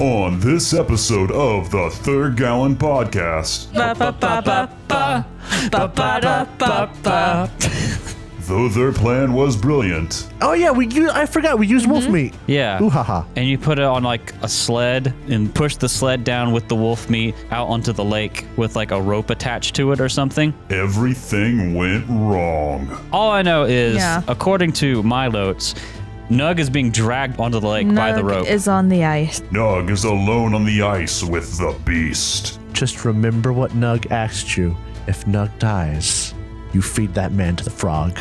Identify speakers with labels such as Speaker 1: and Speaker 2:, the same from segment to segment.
Speaker 1: On this episode of the Third Gallon Podcast, though their plan was brilliant,
Speaker 2: oh yeah, I forgot we used wolf meat.
Speaker 3: Yeah.
Speaker 2: Ooh ha ha.
Speaker 3: And you put it on like a sled and push the sled down with the wolf meat out onto the lake with like a rope attached to it or something.
Speaker 1: everything went wrong.
Speaker 3: All I know is, according to my notes, Nug is being dragged onto the lake by the rope.
Speaker 4: Nug is on the ice.
Speaker 1: Nug is alone on the ice with the beast.
Speaker 2: Just remember what Nug asked you. If Nug dies, you feed that man to the frog.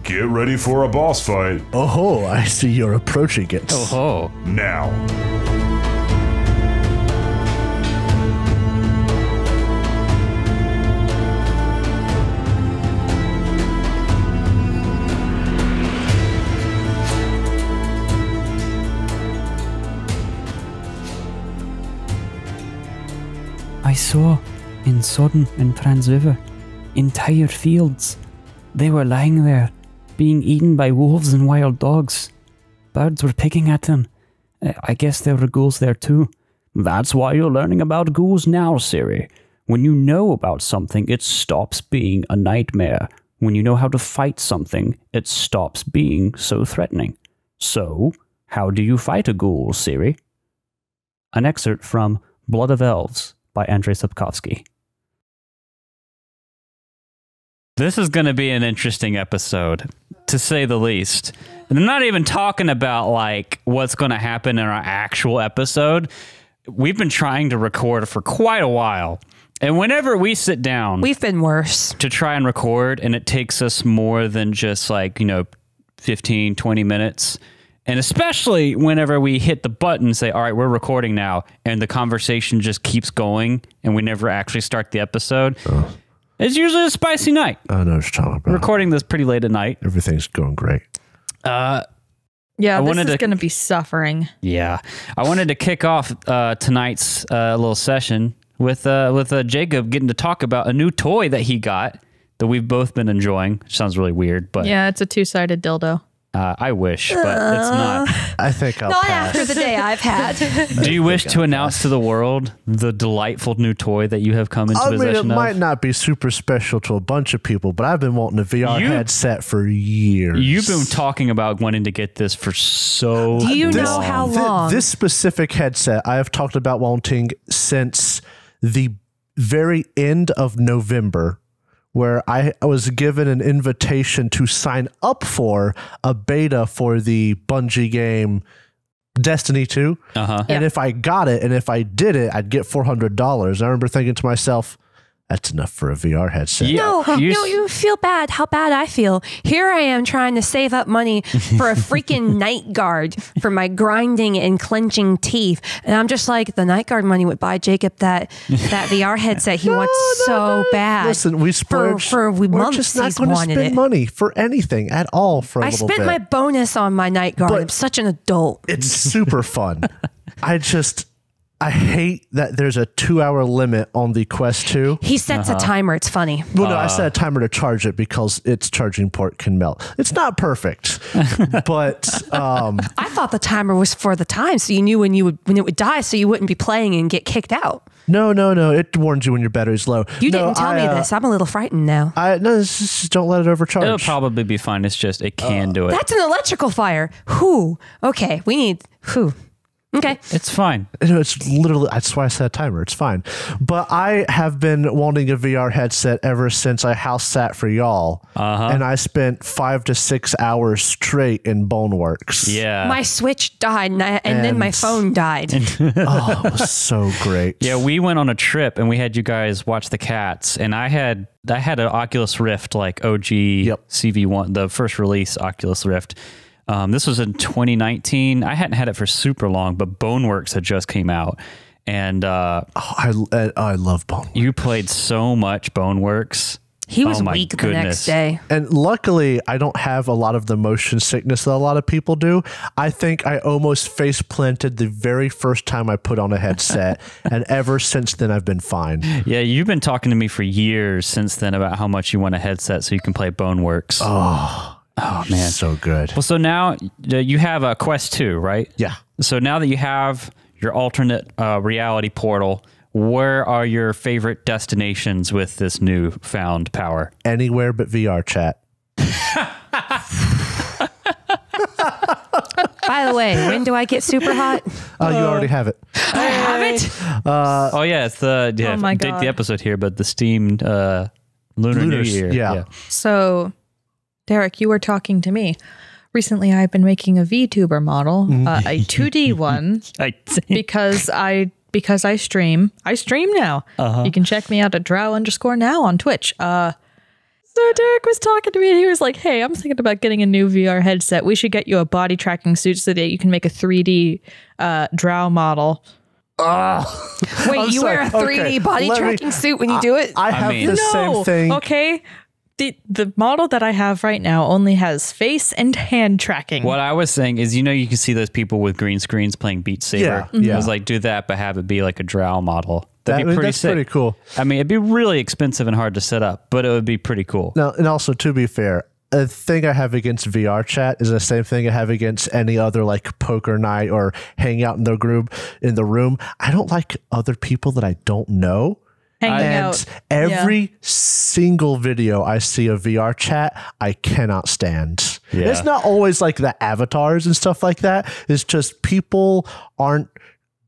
Speaker 1: Get ready for a boss fight
Speaker 2: Oh, I see you're approaching it.
Speaker 3: Oh.
Speaker 1: now.
Speaker 5: I saw in Sodden and Transriver entire fields. They were lying there, being eaten by wolves and wild dogs. Birds were picking at them. I guess there were ghouls there too. That's why you're learning about ghouls now, Siri. When you know about something, it stops being a nightmare. When you know how to fight something, it stops being so threatening. So, how do you fight a ghoul, Siri? An excerpt from Blood of Elves by Andrzej Sapkowski.
Speaker 3: This is going to be an interesting episode, to say the least. And I'm not even talking about like what's going to happen in our actual episode. We've been trying to record for quite a while. And whenever we sit down,
Speaker 4: We've been worse.
Speaker 3: to try and record, and it takes us more than just like, 15, 20 minutes. And especially whenever we hit the button and say, all right, we're recording now, and the conversation just keeps going, and we never actually start the episode. It's usually a spicy night.
Speaker 2: I know what you're talking about.
Speaker 3: Recording this pretty late at night.
Speaker 2: Everything's going great.
Speaker 4: Yeah,
Speaker 3: I
Speaker 4: this
Speaker 3: wanted
Speaker 4: is
Speaker 3: to-
Speaker 4: going to be suffering.
Speaker 3: Yeah. I wanted to kick off tonight's little session with Jacob getting to talk about a new toy that he got that we've both been enjoying. Sounds really weird, but
Speaker 4: Yeah, it's a two-sided dildo.
Speaker 3: I wish, but it's not.
Speaker 2: I think I'll
Speaker 4: Not
Speaker 2: pass.
Speaker 4: after the day I've had.
Speaker 3: Do you wish to announce to the world the delightful new toy that you have come into
Speaker 2: I mean, it
Speaker 3: possession of?
Speaker 2: might not be super special to a bunch of people, but I've been wanting a VR headset for years.
Speaker 3: You've been talking about wanting to get this for so
Speaker 4: Do you
Speaker 3: long.
Speaker 4: know how long?
Speaker 2: This specific headset I have talked about wanting since the very end of November, where I was given an invitation to sign up for a beta for the Bungie game Destiny 2. And if I got it and if I did it, I'd get $400. I remember thinking to myself, that's enough for a VR headset.
Speaker 3: Yeah.
Speaker 4: No, you feel bad. How bad I feel. Here I am trying to save up money for a freaking night guard for my grinding and clenching teeth. And I'm just like, the night guard money would buy Jacob that VR headset he wants so bad.
Speaker 2: Listen, we splurged.
Speaker 4: For
Speaker 2: we're
Speaker 4: months
Speaker 2: just not
Speaker 4: he's
Speaker 2: going to
Speaker 4: wanted
Speaker 2: spend
Speaker 4: it.
Speaker 2: money for anything at all for a
Speaker 4: I
Speaker 2: little
Speaker 4: spent
Speaker 2: bit.
Speaker 4: my bonus on my night guard.
Speaker 2: But-
Speaker 4: I'm such an adult.
Speaker 2: It's super fun. I hate that there's a 2-hour limit on the Quest 2.
Speaker 4: He sets a timer. It's funny.
Speaker 2: Well, no, I set a timer to charge it because its charging port can melt. It's not perfect, but
Speaker 4: I thought the timer was for the time, so you knew when it would die, so you wouldn't be playing and get kicked out.
Speaker 2: no, it warns you when your battery's low.
Speaker 4: You didn't tell me this. I'm a little frightened now.
Speaker 2: Just don't let it overcharge.
Speaker 3: It'll probably be fine. It's just, it can do it.
Speaker 4: That's an electrical fire. Whew. Okay, we need. Whew. Okay.
Speaker 3: It's fine.
Speaker 2: It's literally, that's why I set a timer. It's fine. But I have been wanting a VR headset ever since I house sat for y'all. And I spent 5 to 6 hours straight in Boneworks.
Speaker 3: Yeah.
Speaker 4: My Switch died, and then my phone died.
Speaker 2: Oh, it was so great.
Speaker 3: Yeah, we went on a trip and we had you guys watch the cats, and I had an Oculus Rift, like OG CV1, the first release Oculus Rift. This was in 2019. I hadn't had it for super long, but Boneworks had just came out, and
Speaker 2: I love Boneworks.
Speaker 3: you played so much Boneworks.
Speaker 4: He was
Speaker 3: Oh my
Speaker 4: weak the
Speaker 3: goodness.
Speaker 4: next day.
Speaker 2: And luckily, I don't have a lot of the motion sickness that a lot of people do. I think I almost face planted the very first time I put on a headset, and ever since then, I've been fine.
Speaker 3: Yeah, you've been talking to me for years since then about how much you want a headset so you can play Boneworks.
Speaker 2: Oh,
Speaker 3: Oh man,
Speaker 2: So good.
Speaker 3: Well, so now you have a Quest 2, right?
Speaker 2: Yeah.
Speaker 3: So now that you have your alternate reality portal, where are your favorite destinations with this newfound power?
Speaker 2: Anywhere but VR chat.
Speaker 4: By the way, when do I get super hot?
Speaker 2: You already have it.
Speaker 4: I have it.
Speaker 3: Oh yeah, it's the
Speaker 6: Oh my
Speaker 3: date
Speaker 6: God.
Speaker 3: the episode here, but the steamed Lunar New
Speaker 2: Lunars,
Speaker 3: Year.
Speaker 2: yeah.
Speaker 6: So, Derek, you were talking to me. Recently, I've been making a VTuber model, a 2D one, because I stream. I stream now. You can check me out at drow_now on Twitch. So Derek was talking to me and he was like, hey, I'm thinking about getting a new VR headset. We should get you a body tracking suit so that you can make a 3D drow model.
Speaker 4: Wait, you wear a 3D body tracking suit when you do it?
Speaker 2: I have
Speaker 3: mean-
Speaker 2: the same thing.
Speaker 6: Okay. The model that I have right now only has face and hand tracking.
Speaker 3: What I was saying is, you can see those people with green screens playing Beat Saber.
Speaker 2: Yeah, yeah.
Speaker 3: I was like, do that, but have it be like a drow model. That'd be pretty
Speaker 2: That's
Speaker 3: sick.
Speaker 2: pretty cool.
Speaker 3: I mean, it'd be really expensive and hard to set up, but it would be pretty cool.
Speaker 2: Now, and also to be fair, a thing I have against VR chat is the same thing I have against any other like poker night or hang out in the group in the room. I don't like other people that I don't know.
Speaker 6: Hanging
Speaker 2: And
Speaker 6: out.
Speaker 2: every single video I see of VR chat, I cannot stand.
Speaker 3: Yeah.
Speaker 2: It's not always like the avatars and stuff like that. It's just people aren't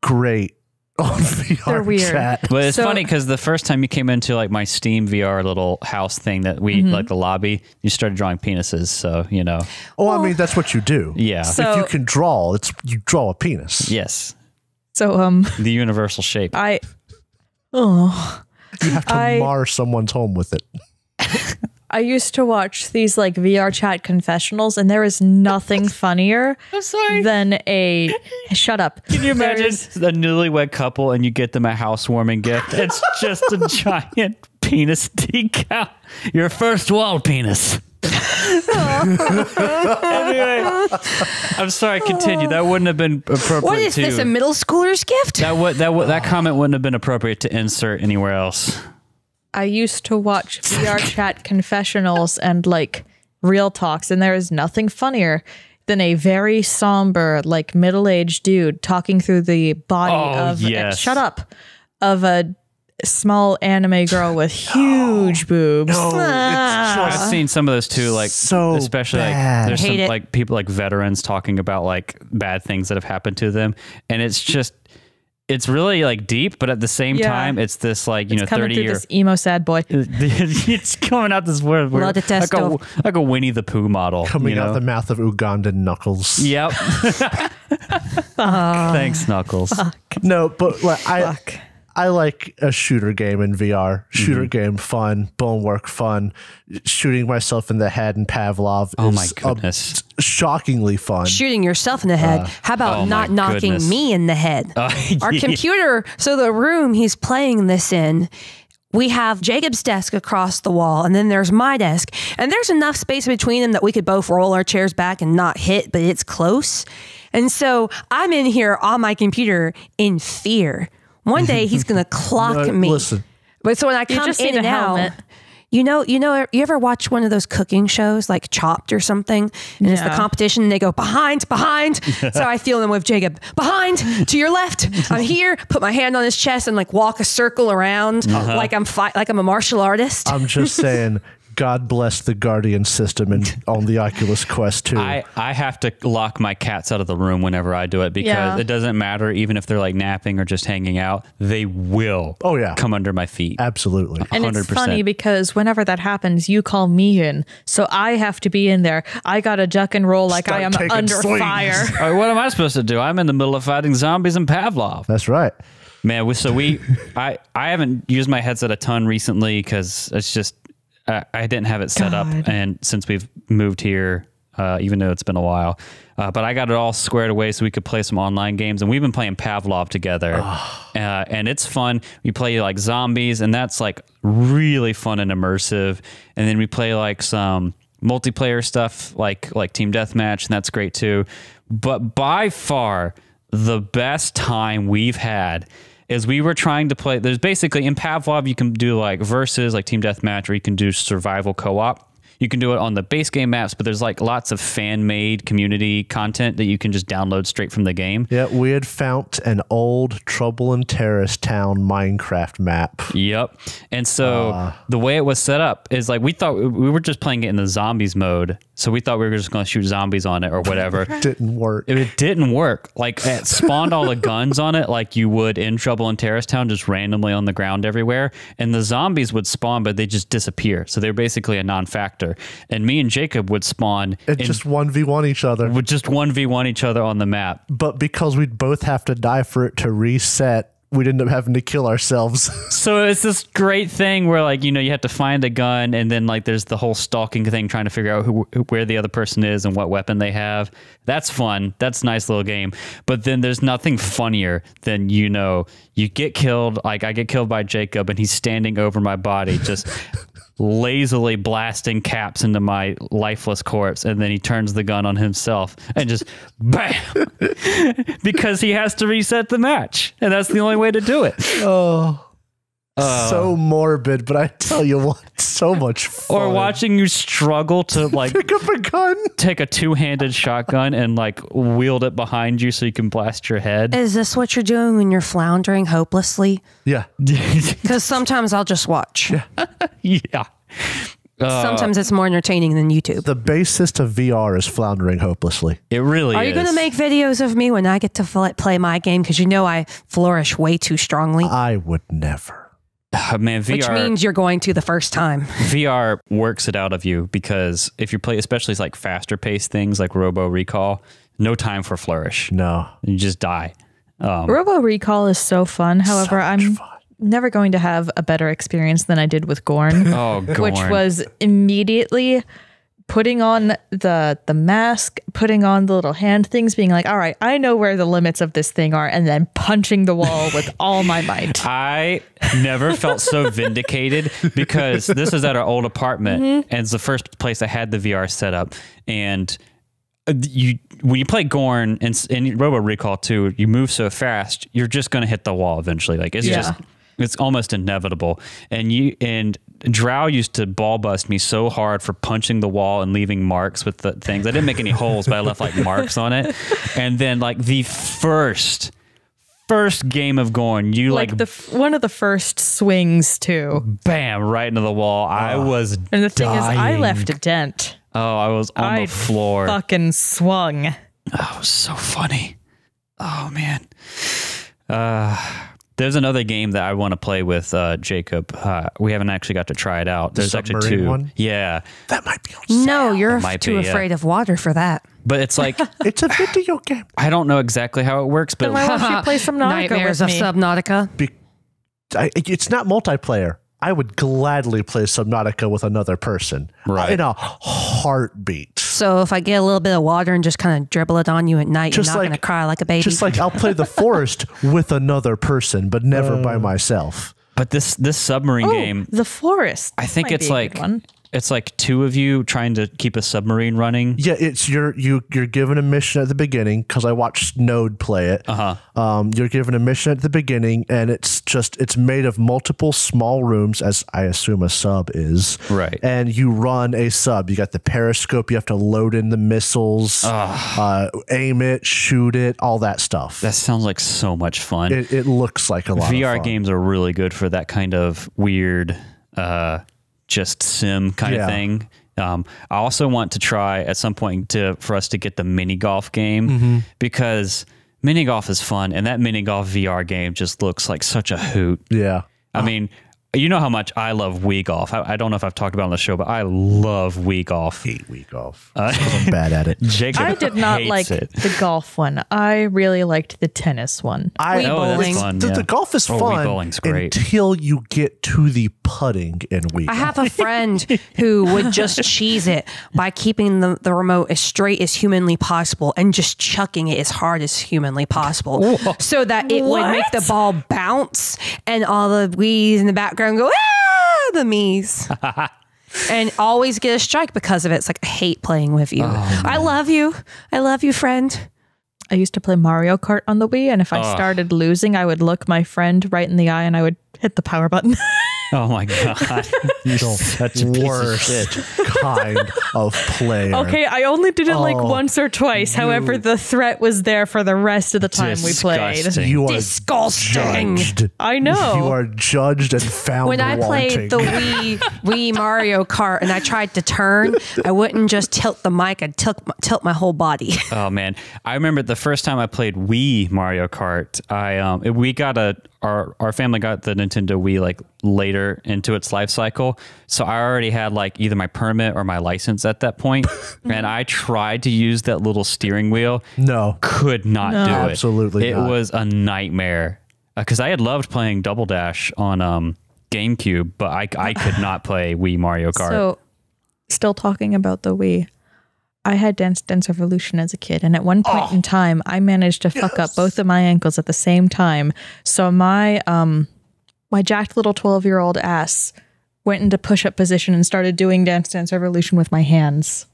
Speaker 2: great on VR
Speaker 6: They're weird.
Speaker 2: chat.
Speaker 3: But it's
Speaker 6: So-
Speaker 3: funny because the first time you came into like my Steam VR little house thing that we like the lobby, you started drawing penises. So,
Speaker 2: Oh, I mean, that's what you do.
Speaker 3: yeah.
Speaker 6: So-
Speaker 2: If you can draw, you draw a penis.
Speaker 3: Yes.
Speaker 6: So
Speaker 3: The universal shape.
Speaker 2: You have to
Speaker 6: I-
Speaker 2: mar someone's home with it.
Speaker 6: I used to watch these like VR chat confessionals, and there is nothing funnier than a shut up.
Speaker 3: Can you imagine
Speaker 6: There's-
Speaker 3: a newlywed couple and you get them a housewarming gift? It's just a giant penis decal. Your first wall penis. Anyway, I'm sorry. Continue. That wouldn't have been appropriate.
Speaker 4: What is this, a middle schooler's gift?
Speaker 3: That comment wouldn't have been appropriate to insert anywhere else.
Speaker 6: I used to watch VR chat confessionals and like real talks, and there is nothing funnier than a very somber, like middle-aged dude talking through the body of
Speaker 3: yes.
Speaker 6: shut up of a small anime girl with huge boobs.
Speaker 3: I've seen some of those too, like
Speaker 2: So
Speaker 3: especially
Speaker 2: bad.
Speaker 3: like there's some
Speaker 4: Hate it.
Speaker 3: like people like veterans talking about like bad things that have happened to them, and it's really like deep, but at the same
Speaker 6: Yeah.
Speaker 3: time, it's this like
Speaker 6: Coming
Speaker 3: 30
Speaker 6: through
Speaker 3: year.
Speaker 6: this emo sad boy.
Speaker 3: It's coming out this weird,
Speaker 4: Blood
Speaker 3: like
Speaker 4: testo.
Speaker 3: a Winnie the Pooh model
Speaker 2: Coming out the mouth of Ugandan Knuckles.
Speaker 3: Yep. Thanks, Knuckles.
Speaker 2: No, but like,
Speaker 6: Fuck.
Speaker 2: I like a shooter game in VR. Shooter
Speaker 3: Mm-hmm.
Speaker 2: game, fun. Bonework, fun. Shooting myself in the head in Pavlov
Speaker 3: Oh
Speaker 2: is
Speaker 3: my goodness.
Speaker 2: shockingly fun.
Speaker 4: Shooting yourself in the head. How about
Speaker 3: oh my
Speaker 4: not knocking
Speaker 3: goodness.
Speaker 4: me in the head? Our
Speaker 3: yeah.
Speaker 4: computer, so the room he's playing this in, we have Jacob's desk across the wall, and then there's my desk. And there's enough space between them that we could both roll our chairs back and not hit, but it's close. And so I'm in here on my computer in fear. One day he's going to clock me.
Speaker 2: Listen,
Speaker 4: But so when I come
Speaker 6: just
Speaker 4: in
Speaker 6: need
Speaker 4: and
Speaker 6: a
Speaker 4: out,
Speaker 6: helmet.
Speaker 4: you ever watch one of those cooking shows like Chopped or something, and it's the
Speaker 6: Yeah.
Speaker 4: competition and they go behind. So I feel them with Jacob, behind, to your left. I'm here, put my hand on his chest and like walk a circle around like I'm a martial artist.
Speaker 2: I'm just saying, God bless the Guardian system on the Oculus Quest 2.
Speaker 3: I have to lock my cats out of the room whenever I do it because
Speaker 6: Yeah.
Speaker 3: it doesn't matter, even if they're like napping or just hanging out, they will
Speaker 2: Oh, yeah.
Speaker 3: come under my feet.
Speaker 2: Absolutely.
Speaker 6: And it's
Speaker 3: 100%.
Speaker 6: funny because whenever that happens, you call me in. So I have to be in there. I got to duck and roll like
Speaker 2: Start
Speaker 6: I am
Speaker 2: taking
Speaker 6: under
Speaker 2: swings.
Speaker 6: fire.
Speaker 3: All right, what am I supposed to do? I'm in the middle of fighting zombies and Pavlov.
Speaker 2: That's right.
Speaker 3: Man, I haven't used my headset a ton recently because it's just I didn't have it set up, and since we've moved here, even though it's been a while, but I got it all squared away so we could play some online games, and we've been playing Pavlov together, and it's fun. We play like zombies, and that's like really fun and immersive, and then we play like some multiplayer stuff like Team Deathmatch, and that's great too. But by far the best time we've had is we were trying to play. There's basically in Pavlov you can do like versus like Team Deathmatch, or you can do survival co-op. You can do it on the base game maps, but there's like lots of fan-made community content that you can just download straight from the game.
Speaker 2: Yeah, we had found an old Trouble in Terrace Town Minecraft map.
Speaker 3: Yep. And so the way it was set up is like we thought we were just playing it in the zombies mode. So we thought we were just going to shoot zombies on it or whatever.
Speaker 2: Didn't work.
Speaker 3: It didn't work. Like it spawned all the guns on it like you would in Trouble in Terrace Town, just randomly on the ground everywhere. And the zombies would spawn, but they just disappear. So they're basically a non-factor. And me and Jacob would spawn
Speaker 2: and just 1v1 each other.
Speaker 3: Would just 1v1 each other on the map.
Speaker 2: But because we'd both have to die for it to reset, we'd end up having to kill ourselves.
Speaker 3: So it's this great thing where like, you know, you have to find a gun and then like there's the whole stalking thing, trying to figure out where the other person is and what weapon they have. That's fun. That's a nice little game. But then there's nothing funnier than, you know, you get killed. Like I get killed by Jacob and he's standing over my body, just lazily blasting caps into my lifeless corpse, and then he turns the gun on himself and just bam, because he has to reset the match, and that's the only way to do it.
Speaker 2: So morbid, but I tell you what, so much fun.
Speaker 3: Or watching you struggle to like
Speaker 2: pick up a gun,
Speaker 3: take a two-handed shotgun and like wield it behind you so you can blast your head.
Speaker 4: Is this what you're doing when you're floundering hopelessly?
Speaker 2: Yeah.
Speaker 4: Because sometimes I'll just watch.
Speaker 3: Yeah.
Speaker 4: Sometimes it's more entertaining than YouTube.
Speaker 2: The bassist of VR is floundering hopelessly.
Speaker 3: It really is.
Speaker 4: Are you going to make videos of me when I get to play my game? Because you know I flourish way too strongly.
Speaker 2: I would never.
Speaker 3: Man, VR,
Speaker 4: which means you're going to the first time.
Speaker 3: VR works it out of you because if you play, especially like faster paced things like Robo Recall, no time for flourish.
Speaker 2: No.
Speaker 3: You just die.
Speaker 6: Robo Recall is so fun. However, I'm never going to have a better experience than I did with Gorn.
Speaker 3: Oh, Gorn.
Speaker 6: Which was immediately putting on the mask, putting on the little hand things, being like, all right, I know where the limits of this thing are, and then punching the wall with all my might.
Speaker 3: I never felt so vindicated because this is at our old apartment, and it's the first place I had the VR set up. And when you play Gorn and Robo Recall too, you move so fast, you're just going to hit the wall eventually. Like it's almost inevitable. And Drow used to ball bust me so hard for punching the wall and leaving marks with the things. I didn't make any holes, but I left like marks on it. And then like the first game of Gorn, you like
Speaker 6: one of the first swings too.
Speaker 3: Bam, right into the wall. I was
Speaker 6: And the thing
Speaker 3: dying.
Speaker 6: is, I left a dent.
Speaker 3: Oh, I was on the floor.
Speaker 6: Fucking swung.
Speaker 3: Oh, it was so funny. Oh man. There's another game that I want to play with Jacob. We haven't actually got to try it out. There's actually two.
Speaker 2: One?
Speaker 3: Yeah.
Speaker 2: That might be on sale.
Speaker 4: No, you're too afraid of water for that.
Speaker 3: But it's like
Speaker 2: it's a video game.
Speaker 3: I don't know exactly how it works, but
Speaker 6: Then why don't you play some
Speaker 4: Nightmares of Subnautica?
Speaker 2: It's not multiplayer. I would gladly play Subnautica with another person.
Speaker 3: Right.
Speaker 2: In a heartbeat.
Speaker 4: So if I get a little bit of water and just kind of dribble it on you at night, you're not going to cry like a baby.
Speaker 2: Just like I'll play the forest with another person, but never by myself.
Speaker 3: But this submarine game,
Speaker 6: the forest.
Speaker 3: I think it's like two of you trying to keep a submarine running.
Speaker 2: Yeah, it's you're given a mission at the beginning because I watched Node play it. You're given a mission at the beginning, and it's made of multiple small rooms, as I assume a sub is.
Speaker 3: Right.
Speaker 2: And you run a sub. You got the periscope. You have to load in the missiles, aim it, shoot it, all that stuff.
Speaker 3: That sounds like so much fun.
Speaker 2: It looks like a lot.
Speaker 3: VR
Speaker 2: of fun.
Speaker 3: games are really good for that kind of weird. Just sim kind of thing. I also want to try at some point for us to get the mini golf game because mini golf is fun, and that mini golf VR game just looks like such a hoot.
Speaker 2: Yeah.
Speaker 3: I mean, you know how much I love Wii golf. I don't know if I've talked about it on the show, but I love Wii golf.
Speaker 2: I hate Wii golf because I'm bad at it.
Speaker 3: Jacob
Speaker 6: I did not like the golf one. I really liked the tennis one.
Speaker 3: That's fun,
Speaker 2: the golf is fun
Speaker 3: Wii bowling's great.
Speaker 2: until you get to the putting in Wii.
Speaker 4: I have a friend who would just cheese it by keeping the remote as straight as humanly possible and just chucking it as hard as humanly possible so that it would make the ball bounce and all the Wii's in the background go, the me's. And always get a strike because of it. It's like, I hate playing with you. I love you. I love you, friend.
Speaker 6: I used to play Mario Kart on the Wii, and if I started losing, I would look my friend right in the eye and I would hit the power button.
Speaker 3: Oh my god, you're such a piece of
Speaker 2: Worst
Speaker 3: shit.
Speaker 2: kind of player.
Speaker 6: Okay, I only did it like once or twice. However, the threat was there for the rest of the time we played.
Speaker 3: Disgusting.
Speaker 2: You are
Speaker 4: Disgusting.
Speaker 2: judged.
Speaker 6: I know.
Speaker 2: You are judged and found
Speaker 4: When I
Speaker 2: wanting.
Speaker 4: played the Wii Mario Kart and I tried to turn, I wouldn't just tilt the mic, I'd tilt my whole body.
Speaker 3: Oh man, I remember the first time I played Wii Mario Kart. We got our family got the Nintendo Wii like later into its life cycle, so I already had like either my permit or my license at that point, and I tried to use that little steering wheel.
Speaker 2: No.
Speaker 3: Could not do it.
Speaker 2: Absolutely
Speaker 3: it
Speaker 2: not.
Speaker 3: was a nightmare because I had loved playing Double Dash on GameCube, but I could not play Wii Mario Kart.
Speaker 6: So, still talking about the Wii, I had Dance Dance Revolution as a kid, and at one point in time, I managed to fuck up both of my ankles at the same time. So my my jacked little 12-year-old ass went into push-up position and started doing Dance Dance Revolution with my hands.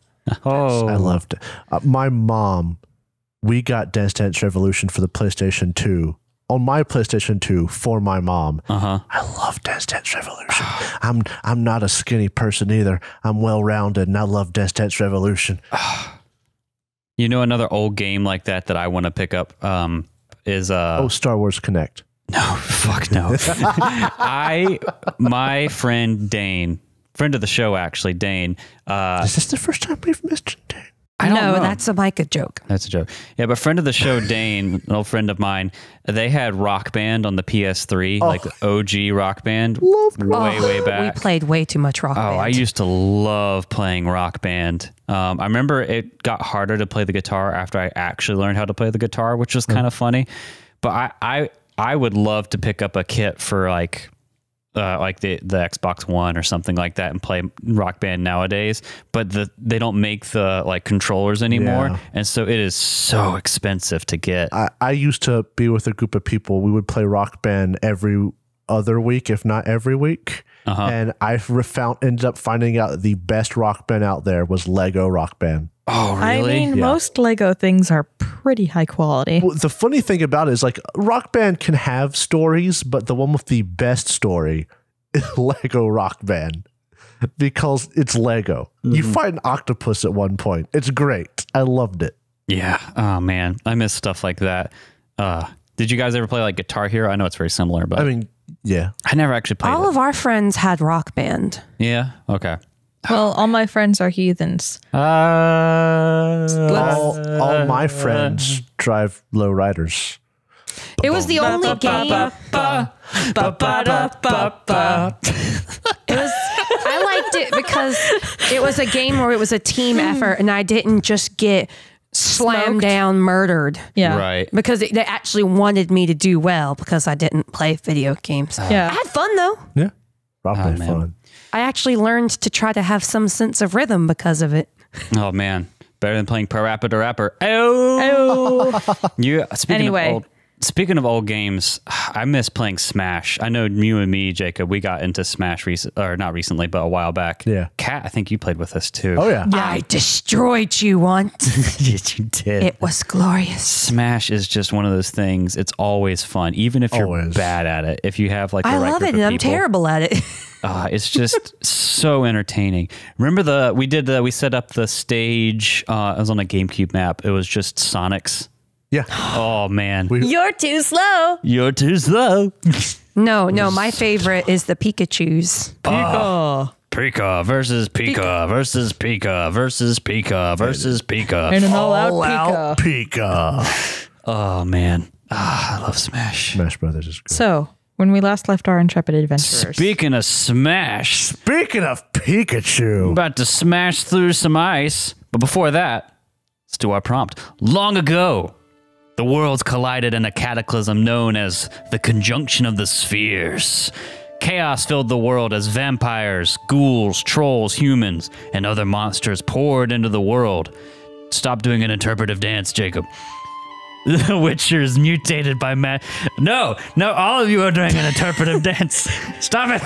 Speaker 3: Oh,
Speaker 2: I loved it. My mom, we got Dance Dance Revolution for the PlayStation 2. On my PlayStation 2 for my mom. I love Dance Dance Revolution. I'm not a skinny person either. I'm well-rounded and I love Dance Dance Revolution.
Speaker 3: You know, another old game like that I want to pick up is
Speaker 2: Star Wars Connect.
Speaker 3: No, fuck no. My friend Dane, friend of the show actually, Dane.
Speaker 2: Is this the first time we've mentioned Dane?
Speaker 3: I don't know.
Speaker 4: That's a Micah joke.
Speaker 3: That's a joke. Yeah, but friend of the show, Dane, an old friend of mine, they had Rock Band on the PS3, like the OG Rock Band, way back.
Speaker 4: We played way too much Rock Band.
Speaker 3: I used to love playing Rock Band. I remember it got harder to play the guitar after I actually learned how to play the guitar, which was kind of funny. But I would love to pick up a kit for like the Xbox One or something like that and play Rock Band nowadays, but they don't make the like controllers anymore, and so it is so expensive to get.
Speaker 2: I used to be with a group of people. We would play Rock Band every other week, if not every week. And I ended up finding out that the best Rock Band out there was Lego Rock Band.
Speaker 3: Oh, really?
Speaker 6: I mean, most Lego things are pretty high quality.
Speaker 2: Well, the funny thing about it is like Rock Band can have stories, but the one with the best story is Lego Rock Band because it's Lego. You fight an octopus at one point. It's great. I loved it.
Speaker 3: Yeah. Oh man, I miss stuff like that. Did you guys ever play like Guitar Hero? I know it's very similar, but
Speaker 2: I mean, yeah.
Speaker 3: I never actually played
Speaker 4: All
Speaker 3: it.
Speaker 4: of our friends had Rock Band.
Speaker 3: Yeah. Okay.
Speaker 6: Well, all my friends are heathens.
Speaker 2: All my friends drive low riders.
Speaker 4: It was the only game. I liked it because it was a game where it was a team effort and I didn't just get slammed down, murdered.
Speaker 6: Yeah.
Speaker 3: Right.
Speaker 4: Because they actually wanted me to do well because I didn't play video games.
Speaker 6: Yeah.
Speaker 4: I had fun though.
Speaker 2: Yeah. Rock Band
Speaker 3: man.
Speaker 2: fun.
Speaker 4: I actually learned to try to have some sense of rhythm because of it.
Speaker 3: Oh man, better than playing Parappa Rapper. Oh. Speaking of old games, I miss playing Smash. I know you and me, Jacob, we got into Smash not recently, but a while back.
Speaker 2: Yeah.
Speaker 3: Kat, I think you played with us too.
Speaker 2: Oh yeah.
Speaker 4: I destroyed you once.
Speaker 3: Yes, you did.
Speaker 4: It was glorious.
Speaker 3: Smash is just one of those things. It's always fun, even if you're
Speaker 2: Always.
Speaker 3: bad at it. If you have like the
Speaker 4: I
Speaker 3: right
Speaker 4: love
Speaker 3: group
Speaker 4: it
Speaker 3: of
Speaker 4: and I'm
Speaker 3: people.
Speaker 4: terrible at it.
Speaker 3: It's just so entertaining. Remember we set up the stage. It was on a GameCube map. It was just Sonic's.
Speaker 2: Yeah.
Speaker 3: Oh man,
Speaker 6: You're too slow.
Speaker 3: you're too slow.
Speaker 4: No, my favorite is the Pikachus.
Speaker 3: Pika versus Pika versus Pika versus Pika versus Pika.
Speaker 6: And an all-out Pika.
Speaker 2: Pika.
Speaker 3: Oh man, I love Smash.
Speaker 2: Smash Brothers is good.
Speaker 6: So, when we last left our intrepid adventurers,
Speaker 3: Speaking of Smash,
Speaker 2: Speaking of Pikachu.
Speaker 3: about to smash through some ice. But before that, let's do our prompt. Long ago, the worlds collided in a cataclysm known as the Conjunction of the Spheres. Chaos filled the world as vampires, ghouls, trolls, humans, and other monsters poured into the world. Stop doing an interpretive dance, Jacob. The Witchers mutated by No, all of you are doing an interpretive dance. Stop it.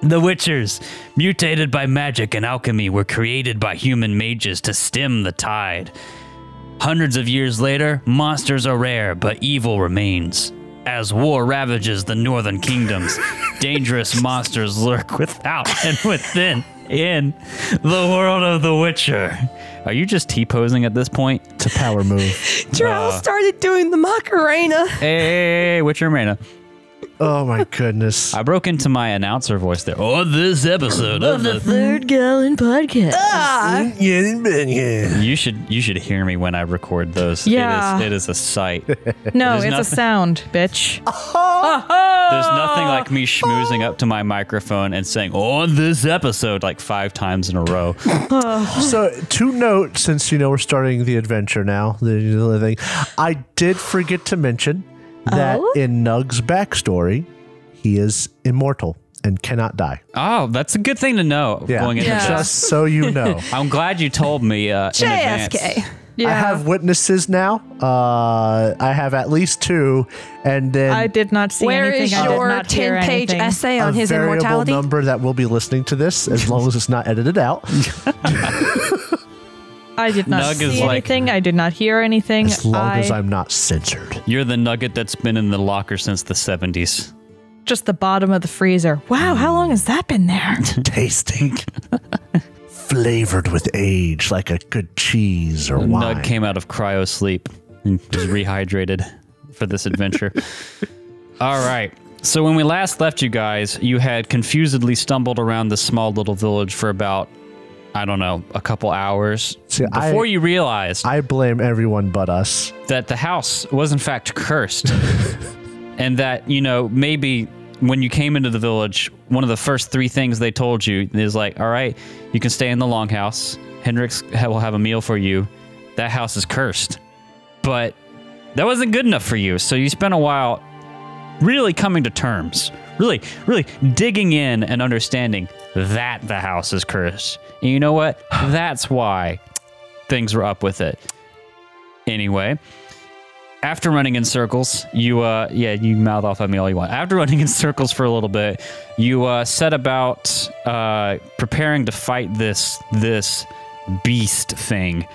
Speaker 3: The Witchers, mutated by magic and alchemy, were created by human mages to stem the tide. Hundreds of years later, monsters are rare, but evil remains. As war ravages the northern kingdoms, dangerous monsters lurk without and within in the world of The Witcher. Are you just T-posing at this point?
Speaker 2: It's a power move.
Speaker 4: Drow started doing the Macarena.
Speaker 3: Hey, Witcher Marina.
Speaker 2: Oh my goodness.
Speaker 3: I broke into my announcer voice there. On this episode of the
Speaker 6: Third Gallon Podcast.
Speaker 3: You should hear me when I record those.
Speaker 6: Yeah.
Speaker 3: It is a sight.
Speaker 6: No,
Speaker 3: There's
Speaker 6: it's a sound, bitch.
Speaker 3: There's nothing like me schmoozing up to my microphone and saying, on this episode, like 5 times in a row.
Speaker 2: So, to note, since, we're starting the adventure now, the thing, I did forget to mention that in Nug's backstory, he is immortal and cannot die.
Speaker 3: Oh, that's a good thing to know going into
Speaker 2: Just
Speaker 3: this.
Speaker 2: so you know.
Speaker 3: I'm glad you told me in advance.
Speaker 4: JFK.
Speaker 6: Yeah.
Speaker 2: I have witnesses now. I have at least 2, and then
Speaker 6: I did not see
Speaker 4: Where
Speaker 6: anything.
Speaker 4: is
Speaker 6: I did
Speaker 4: your
Speaker 6: not hear
Speaker 4: 10-page
Speaker 6: anything.
Speaker 4: essay on
Speaker 2: a
Speaker 4: his
Speaker 2: variable
Speaker 4: immortality?
Speaker 2: number that will be listening to this, as long as it's not edited out.
Speaker 6: I did not
Speaker 3: Nug is
Speaker 6: see
Speaker 3: like-
Speaker 6: anything. I did not hear anything.
Speaker 2: As long as I'm not censored.
Speaker 3: You're the nugget that's been in the locker since the 70s.
Speaker 6: Just the bottom of the freezer. Wow, how long has that been there?
Speaker 2: Tasting. Flavored with age, like a good cheese or wine.
Speaker 3: Nug came out of cryo sleep and was rehydrated for this adventure. All right. So when we last left you guys, you had confusedly stumbled around this small little village for about, I don't know, a couple hours
Speaker 2: See,
Speaker 3: before you realized
Speaker 2: I blame everyone but us.
Speaker 3: that the house was in fact cursed. And that, maybe when you came into the village, one of the first 3 things they told you is like, all right, you can stay in the longhouse. Hendrix will have a meal for you. That house is cursed. But that wasn't good enough for you. So you spent a while really coming to terms, really digging in and understanding that the house is cursed. And you know what? That's why things were up with it. Anyway, after running in circles, you mouth off at me all you want. After running in circles for a little bit, you set about preparing to fight this beast thing.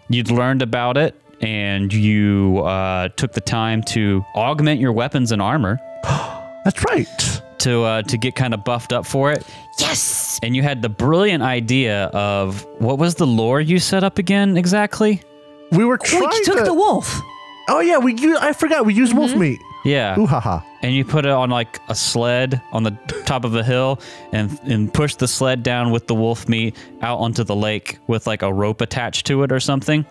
Speaker 3: You'd learned about it, and you took the time to augment your weapons and armor.
Speaker 2: That's right.
Speaker 3: To get kind of buffed up for it.
Speaker 4: Yes.
Speaker 3: And you had the brilliant idea of, what was the lore you set up again exactly?
Speaker 2: We were trying
Speaker 4: We took
Speaker 2: to...
Speaker 4: the wolf.
Speaker 2: Oh, yeah, I forgot. We used wolf meat.
Speaker 3: Yeah.
Speaker 2: Ooh, haha.
Speaker 3: And you put it on like a sled on the top of a hill and push the sled down with the wolf meat out onto the lake with like a rope attached to it or something.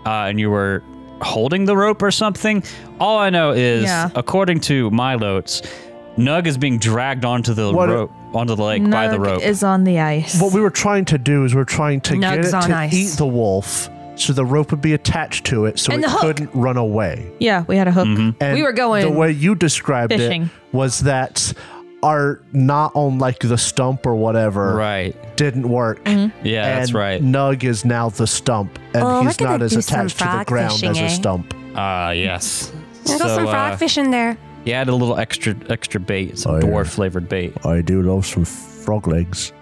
Speaker 3: And you were holding the rope or something. All I know is, according to my notes, Nug is being dragged onto the lake by the rope.
Speaker 6: Is on the ice.
Speaker 2: What we were trying to do is we're trying to get
Speaker 4: Nug's
Speaker 2: it
Speaker 4: on
Speaker 2: to
Speaker 4: ice.
Speaker 2: eat the wolf, so the rope would be attached to it, so
Speaker 4: And
Speaker 2: it
Speaker 4: the hook.
Speaker 2: couldn't run away.
Speaker 6: Yeah, we had a hook.
Speaker 2: And
Speaker 4: We were going
Speaker 2: the way you described
Speaker 6: fishing.
Speaker 2: it was that our knot on like the stump or whatever
Speaker 3: Right.
Speaker 2: didn't work.
Speaker 3: Yeah,
Speaker 2: And
Speaker 3: that's right.
Speaker 2: Nug is now the stump, and
Speaker 4: Oh,
Speaker 2: he's
Speaker 4: we're gonna
Speaker 2: not as
Speaker 4: do some
Speaker 2: attached to the
Speaker 4: frog
Speaker 2: ground
Speaker 4: fishing,
Speaker 2: as a
Speaker 4: eh?
Speaker 2: stump.
Speaker 3: Yes.
Speaker 4: There's some frog fish in there.
Speaker 3: You add a little extra bait, some
Speaker 2: Oh, yeah.
Speaker 3: dwarf flavored bait.
Speaker 2: I do love some frog legs.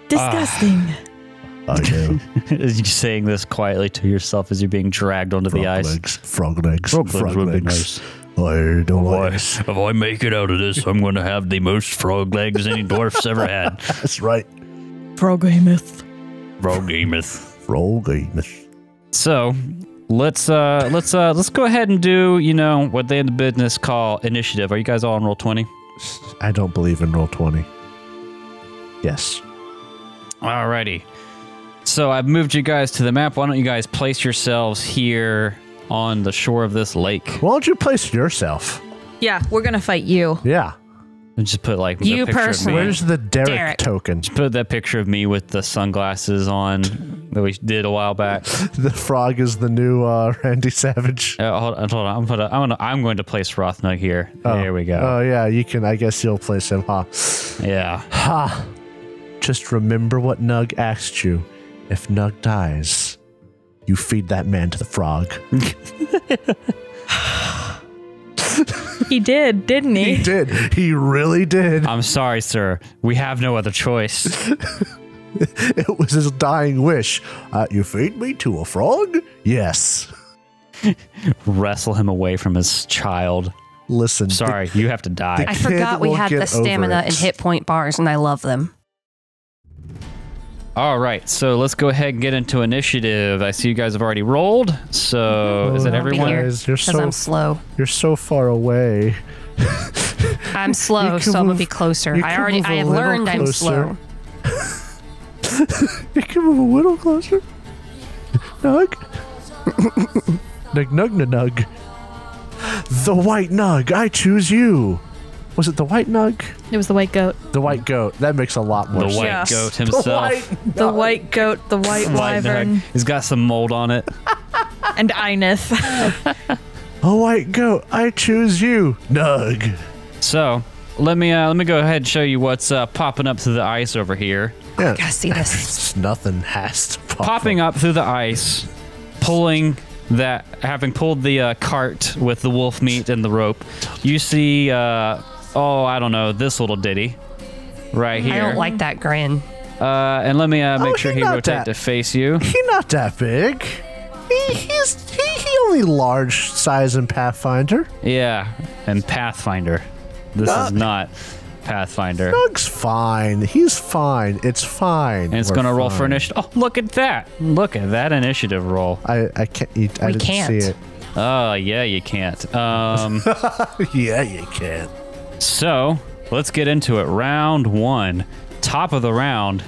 Speaker 6: Disgusting.
Speaker 2: I do.
Speaker 3: As you saying this quietly to yourself as you're being dragged onto the ice.
Speaker 2: Frog legs.
Speaker 3: Frog legs would be nice.
Speaker 2: I don't like
Speaker 3: If I make it out of this, I'm going to have the most frog legs any dwarf's ever had.
Speaker 2: That's right.
Speaker 6: Frog-a-myth.
Speaker 3: Frog gameth.
Speaker 2: Frog anus.
Speaker 3: So let's go ahead and do what they in the business call initiative. Are you guys all on roll 20?
Speaker 2: I don't believe in roll 20. Yes.
Speaker 3: Alrighty. So I've moved you guys to the map. Why don't you guys place yourselves here on the shore of this lake?
Speaker 2: Why don't you place yourself?
Speaker 6: Yeah, we're gonna fight you.
Speaker 2: Yeah.
Speaker 3: And just put like
Speaker 4: You
Speaker 3: the picture
Speaker 4: personally.
Speaker 3: of me.
Speaker 2: Where's the Derek token?
Speaker 3: Just put that picture of me with the sunglasses on that we did a while back.
Speaker 2: The frog is the new Randy Savage.
Speaker 3: Hold on. I'm going to place Rothnug here. There we go.
Speaker 2: Oh, yeah, you can. I guess you'll place him, huh?
Speaker 3: Yeah.
Speaker 2: Ha! Just remember what Nug asked you. If Nug dies, you feed that man to the frog.
Speaker 6: He did, didn't he?
Speaker 2: He did. He really did.
Speaker 3: I'm sorry, sir. We have no other choice.
Speaker 2: It was his dying wish. You feed me to a frog? Yes.
Speaker 3: Wrestle him away from his child.
Speaker 2: Listen.
Speaker 3: Sorry, you have to die.
Speaker 4: I forgot we had the stamina and hit point bars, and I love them.
Speaker 3: All right, so let's go ahead and get into initiative. I see you guys have already rolled. So is it everyone?
Speaker 4: Because I'm slow.
Speaker 2: You're so far away.
Speaker 4: I'm slow, so I'm gonna be closer. I have learned I'm slow.
Speaker 2: You can move a little closer. Nug. Nug. The white Nug. I choose you. Was it the white Nug?
Speaker 6: It was the white goat.
Speaker 2: The white goat. That makes a lot more sense.
Speaker 3: The white goat himself.
Speaker 6: The white goat, the white wyvern.
Speaker 3: He's got some mold on it.
Speaker 6: And Ineth.
Speaker 2: A white goat. I choose you. Nug.
Speaker 3: So let me go ahead and show you what's popping up through the ice over here.
Speaker 2: Yeah.
Speaker 4: I gotta see this.
Speaker 2: Nothing has to pop
Speaker 3: Popping up through the ice, having pulled the cart with the wolf meat and the rope, you see, I don't know, this little ditty right here.
Speaker 4: I don't like that grin.
Speaker 3: And let me make sure he rotates to face you.
Speaker 2: He's not that big. He only large size in Pathfinder.
Speaker 3: Yeah, and Pathfinder. This is not Pathfinder.
Speaker 2: Nug's fine. He's fine. It's fine.
Speaker 3: And it's going to roll for initiative. Oh, look at that. Look at that initiative roll.
Speaker 2: I can't eat. I didn't see it.
Speaker 3: Oh, yeah, you can't.
Speaker 2: Yeah, you can.
Speaker 3: So, let's get into it. Round 1. Top of the round.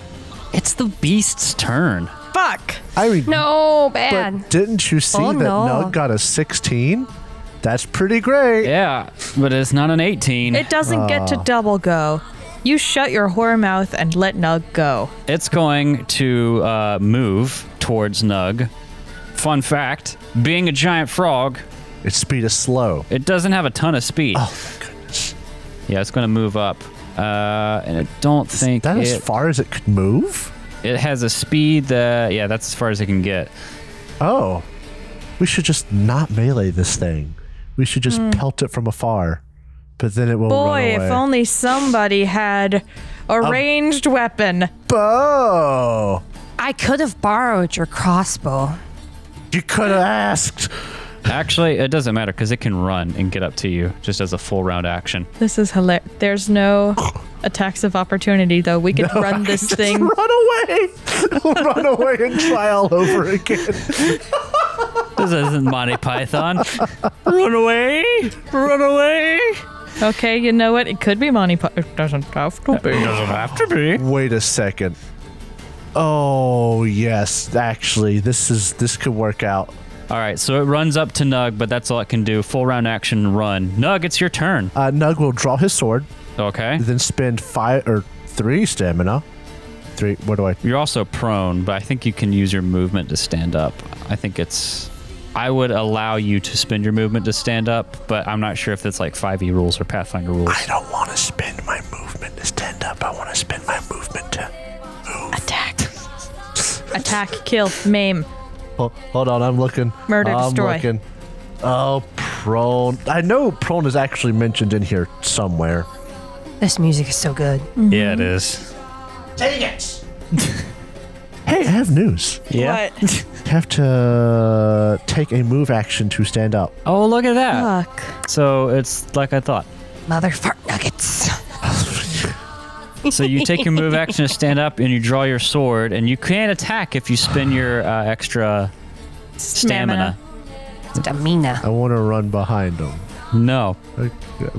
Speaker 3: It's the beast's turn.
Speaker 6: Fuck.
Speaker 2: I mean,
Speaker 4: no, bad.
Speaker 2: But didn't you see that Nug got a 16? That's pretty great.
Speaker 3: Yeah, but it's not an 18.
Speaker 6: It doesn't get to double go. You shut your whore mouth and let Nug go.
Speaker 3: It's going to move towards Nug. Fun fact, being a giant frog,
Speaker 2: its speed is slow.
Speaker 3: It doesn't have a ton of speed.
Speaker 2: Oh, my goodness.
Speaker 3: Yeah, it's going to move up. And I don't think
Speaker 2: that as far as it could move?
Speaker 3: It has a speed that, yeah, that's as far as it can get.
Speaker 2: Oh. We should just not melee this thing. We should just pelt it from afar. But then it will run away.
Speaker 6: Boy, if only somebody had a ranged weapon.
Speaker 2: Bow!
Speaker 4: I could have borrowed your crossbow.
Speaker 2: You could have asked.
Speaker 3: Actually, it doesn't matter because it can run and get up to you just as a full round action.
Speaker 6: This is hilarious. There's no attacks of opportunity, though. We could run this thing.
Speaker 2: Run away! Run away and try all over again.
Speaker 3: This isn't Monty Python. Run away! Run away!
Speaker 6: Okay, you know what? It could be Monty Python. It doesn't have to be.
Speaker 3: It doesn't have to be.
Speaker 2: Wait a second. Oh, yes. Actually, this could work out.
Speaker 3: All right, so it runs up to Nug, but that's all it can do. Full round action, run. Nug, it's your turn.
Speaker 2: Nug will draw his sword.
Speaker 3: Okay.
Speaker 2: Then spend 3 stamina. 3. What do I?
Speaker 3: You're also prone, but I think you can use your movement to stand up. I would allow you to spend your movement to stand up, but I'm not sure if it's like 5e rules or Pathfinder rules.
Speaker 2: I don't want to spend my movement to stand up. I want to spend my movement to move.
Speaker 6: Attack, kill, maim.
Speaker 2: Oh, hold on, I'm looking.
Speaker 6: Murder, destroy.
Speaker 2: Looking. Oh, prone. I know prone is actually mentioned in here somewhere.
Speaker 4: This music is so good.
Speaker 3: Mm-hmm. Yeah, it is.
Speaker 2: Take it! Hey, I have news.
Speaker 3: Yeah.
Speaker 6: What?
Speaker 2: You have to take a move action to stand up.
Speaker 3: Oh, look at that.
Speaker 6: Fuck.
Speaker 3: So it's like I thought.
Speaker 4: Mother fart nuggets.
Speaker 3: So you take your move action to stand up and you draw your sword, and you can't attack if you spend your extra stamina.
Speaker 4: Stamina.
Speaker 2: I want to run behind him.
Speaker 3: No.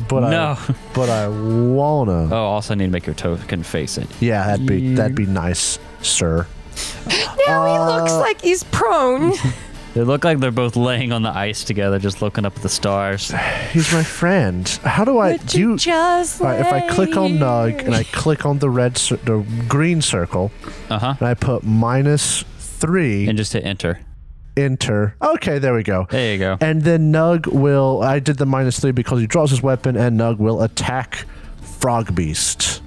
Speaker 2: But
Speaker 3: No.
Speaker 2: But I wanna.
Speaker 3: Oh, also need to make your token face it.
Speaker 2: Yeah, that'd be nice, sir.
Speaker 4: Now he looks like he's prone.
Speaker 3: They look like they're both laying on the ice together, just looking up at the stars.
Speaker 2: He's my friend. How do I do?
Speaker 4: Just
Speaker 2: Right, if I click on Nug and I click on the green circle, and I put -3
Speaker 3: And just hit enter.
Speaker 2: Enter. Okay, there we go.
Speaker 3: There you go.
Speaker 2: And then Nug will. I did the -3 because he draws his weapon, and Nug will attack Frog Beast.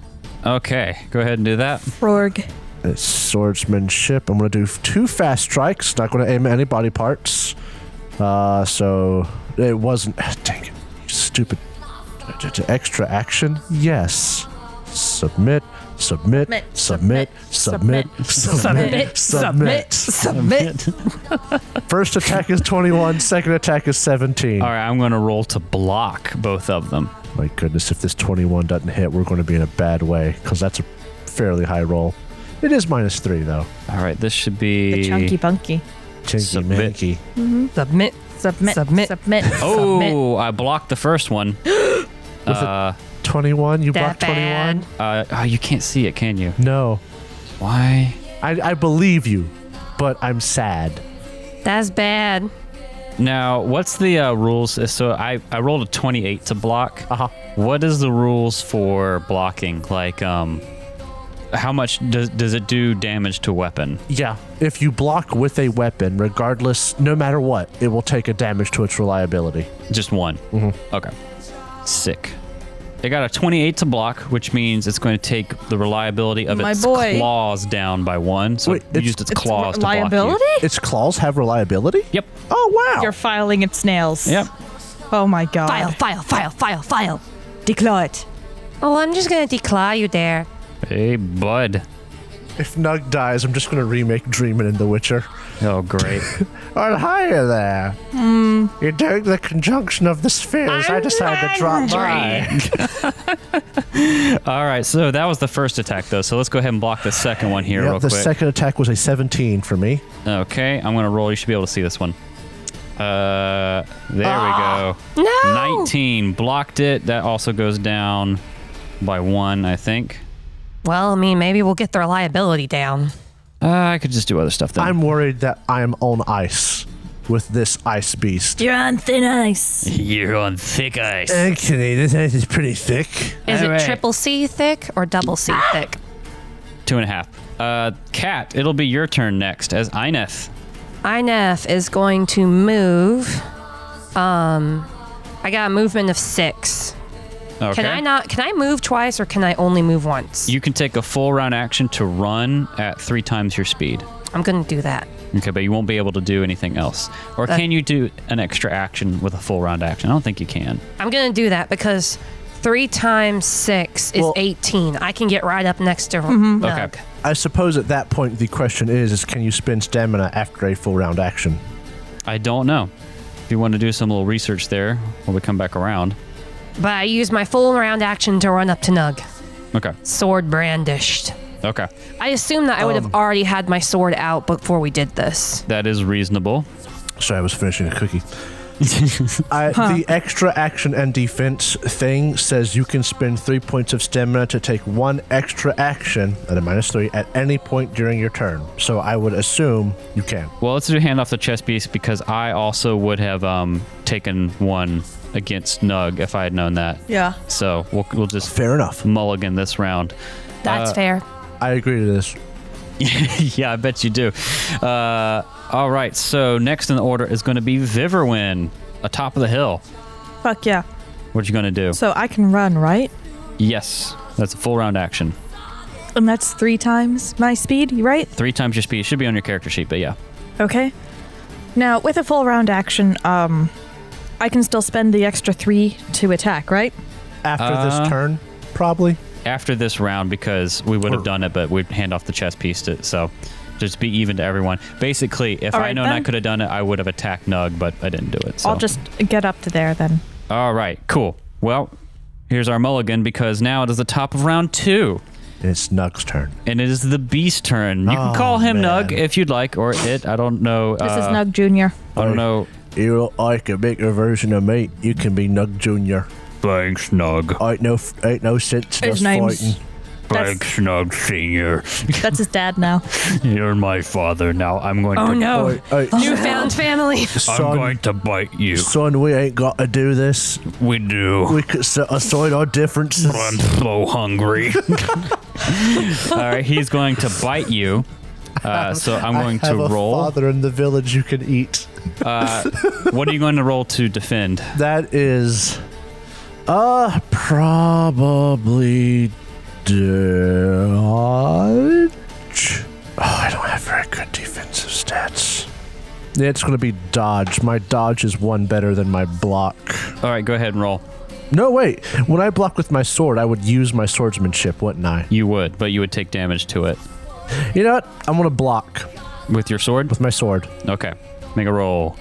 Speaker 3: Okay, go ahead and do that.
Speaker 6: Frog.
Speaker 2: It's swordsmanship. I'm going to do 2 fast strikes. Not going to aim at any body parts. So it wasn't. Dang it. Stupid. Extra action? Yes. submit, submit, submit, submit, submit, submit, submit. First attack is 21, second attack is 17.
Speaker 3: All right, I'm going to roll to block both of them.
Speaker 2: My goodness, if this 21 doesn't hit, we're going to be in a bad way, because that's a fairly high roll. It is -3, though.
Speaker 3: All right, this should be...
Speaker 6: The chunky bunky.
Speaker 2: Chinky
Speaker 3: Submit.
Speaker 2: manky.
Speaker 4: Submit.
Speaker 6: Submit.
Speaker 4: Submit.
Speaker 6: Submit.
Speaker 3: Oh, I blocked the first one.
Speaker 2: 21? You blocked
Speaker 4: That
Speaker 2: 21?
Speaker 3: Oh, you can't see it, can you?
Speaker 2: No.
Speaker 3: Why?
Speaker 2: I believe you, but I'm sad.
Speaker 4: That's bad.
Speaker 3: Now, what's the rules? So I rolled a 28 to block.
Speaker 2: Uh-huh.
Speaker 3: What is the rules for blocking? Like, how much does it do damage to a weapon?
Speaker 2: Yeah, if you block with a weapon, regardless, no matter what, it will take a damage to its reliability.
Speaker 3: Just one? Mm-hmm. Okay. Sick. It got a 28 to block, which means it's going to take the reliability of its claws down by 1. So
Speaker 2: Wait,
Speaker 3: it used its claws to block
Speaker 6: reliability?
Speaker 3: you.
Speaker 2: Its claws have reliability?
Speaker 3: Yep.
Speaker 2: Oh, wow.
Speaker 6: You're filing its nails.
Speaker 3: Yep.
Speaker 6: Oh my god.
Speaker 4: File.
Speaker 6: Declaw it.
Speaker 4: Oh, I'm just gonna declare you there.
Speaker 3: Hey, bud.
Speaker 2: If Nug dies, I'm just going to remake Dreamin' in The Witcher.
Speaker 3: Oh, great.
Speaker 2: Oh, hiya there. You're doing the conjunction of the spheres. I decided to drop by.
Speaker 3: All right, so that was the first attack, though. So let's go ahead and block the second one here real
Speaker 2: the
Speaker 3: quick.
Speaker 2: second attack was a 17 for me.
Speaker 3: Okay, I'm going to roll. You should be able to see this one. There we go.
Speaker 4: No!
Speaker 3: 19. Blocked it. That also goes down by 1, I think.
Speaker 4: Well, I mean, maybe we'll get the reliability down.
Speaker 3: I could just do other stuff then.
Speaker 2: I'm worried that I'm on ice with this ice beast.
Speaker 6: You're on thin ice.
Speaker 3: You're on thick ice.
Speaker 2: Actually, this ice is pretty thick.
Speaker 4: Is
Speaker 3: Anyway.
Speaker 4: it triple C thick or double C thick?
Speaker 3: 2.5. Kat, it'll be your turn next as Ineth.
Speaker 4: Inef is going to move. I got a movement of 6.
Speaker 3: Okay.
Speaker 4: Can I move twice or can I only move once?
Speaker 3: You can take a full round action to run at 3 times your speed.
Speaker 4: I'm going to do that.
Speaker 3: Okay, but you won't be able to do anything else. Or can you do an extra action with a full round action? I don't think you can.
Speaker 4: I'm going to do that because 3 times 6 is 18. I can get right up next to Nug.
Speaker 3: Okay.
Speaker 2: I suppose at that point the question is can you spend stamina after a full round action?
Speaker 3: I don't know. If you want to do some little research there when we come back around.
Speaker 4: But I use my full round action to run up to Nug.
Speaker 3: Okay.
Speaker 4: Sword brandished.
Speaker 3: Okay.
Speaker 4: I assume that I would have already had my sword out before we did this.
Speaker 3: That is reasonable.
Speaker 2: Sorry, I was finishing a cookie. The extra action and defense thing says you can spend 3 points of stamina to take 1 extra action at a -3 at any point during your turn. So I would assume you can.
Speaker 3: Well, let's do hand off the chess piece because I also would have taken 1 against Nug if I had known that.
Speaker 6: Yeah.
Speaker 3: So we'll just
Speaker 2: Fair enough.
Speaker 3: mulligan this round.
Speaker 4: That's fair.
Speaker 2: I agree to this.
Speaker 3: Yeah, I bet you do. All right, so next in the order is going to be Viverwin, atop of the hill.
Speaker 6: Fuck yeah.
Speaker 3: What you going to do?
Speaker 6: So I can run, right?
Speaker 3: Yes, that's a full round action.
Speaker 6: And that's 3 times my speed, right?
Speaker 3: 3 times your speed. It should be on your character sheet, but yeah.
Speaker 6: Okay. Now, with a full round action, I can still spend the extra 3 to attack, right?
Speaker 2: After this turn, probably.
Speaker 3: After this round, because we would have done it, but we'd hand off the chess piece to so just be even to everyone. Basically, if I known I could have done it, I would have attacked Nug, but I didn't do it. So.
Speaker 6: I'll just get up to there then.
Speaker 3: All right, cool. Well, here's our mulligan because now it is the top of round 2.
Speaker 2: It's Nug's turn.
Speaker 3: And it is the beast turn. You can call him Nug if you'd like, or it. I don't know.
Speaker 6: This is Nug Jr.
Speaker 3: I don't know.
Speaker 2: You like a bigger version of me, you can be Nug Jr.
Speaker 3: Thanks, Nug.
Speaker 2: Ain't no sense in us
Speaker 6: His name's-
Speaker 2: fighting.
Speaker 3: Thanks, Nug Senior.
Speaker 6: That's his dad now.
Speaker 3: You're my father now. I'm going to.
Speaker 4: Oh no.
Speaker 2: Hey,
Speaker 4: Newfound family.
Speaker 3: I'm going to bite you.
Speaker 2: son, we ain't got to do this.
Speaker 3: We do.
Speaker 2: We could set aside our differences.
Speaker 3: I'm so hungry. All right, he's going to bite you. So I'm going
Speaker 2: I have
Speaker 3: to
Speaker 2: a
Speaker 3: roll.
Speaker 2: father in the village you can eat.
Speaker 3: What are you going to roll to defend?
Speaker 2: That is, probably dodge. I don't have very good defensive stats. Yeah, it's going to be dodge. My dodge is 1 better than my block.
Speaker 3: All right, go ahead and roll.
Speaker 2: No, wait. When I block with my sword, I would use my swordsmanship, wouldn't I?
Speaker 3: You would, but you would take damage to it.
Speaker 2: You know what? I'm going to block
Speaker 3: With your sword?
Speaker 2: with my sword.
Speaker 3: Okay. Make a roll.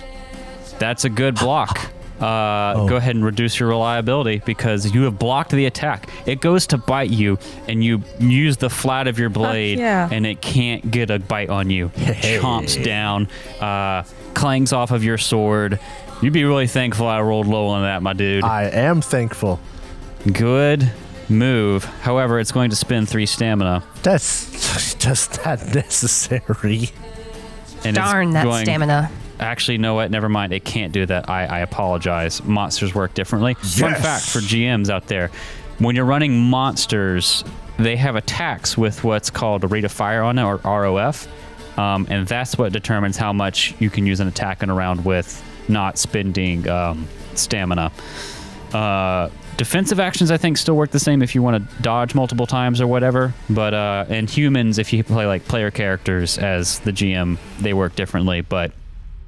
Speaker 3: That's a good block. Go ahead and reduce your reliability because you have blocked the attack. It goes to bite you, and you use the flat of your blade, and it can't get a bite on you. It chomps down, clangs off of your sword. You'd be really thankful I rolled low on that, my dude.
Speaker 2: I am thankful.
Speaker 3: Good move. However, it's going to spend 3 stamina.
Speaker 2: That's just not necessary.
Speaker 3: And
Speaker 4: Darn that stamina.
Speaker 3: Actually, know what? Never mind. It can't do that. I apologize. Monsters work differently.
Speaker 2: Yes.
Speaker 3: Fun fact for GMs out there. When you're running monsters, they have attacks with what's called a rate of fire on it, or ROF. And that's what determines how much you can use an attack in a round with not spending stamina. Defensive actions, I think, still work the same if you want to dodge multiple times or whatever. But in humans, if you play like player characters as the GM, they work differently. But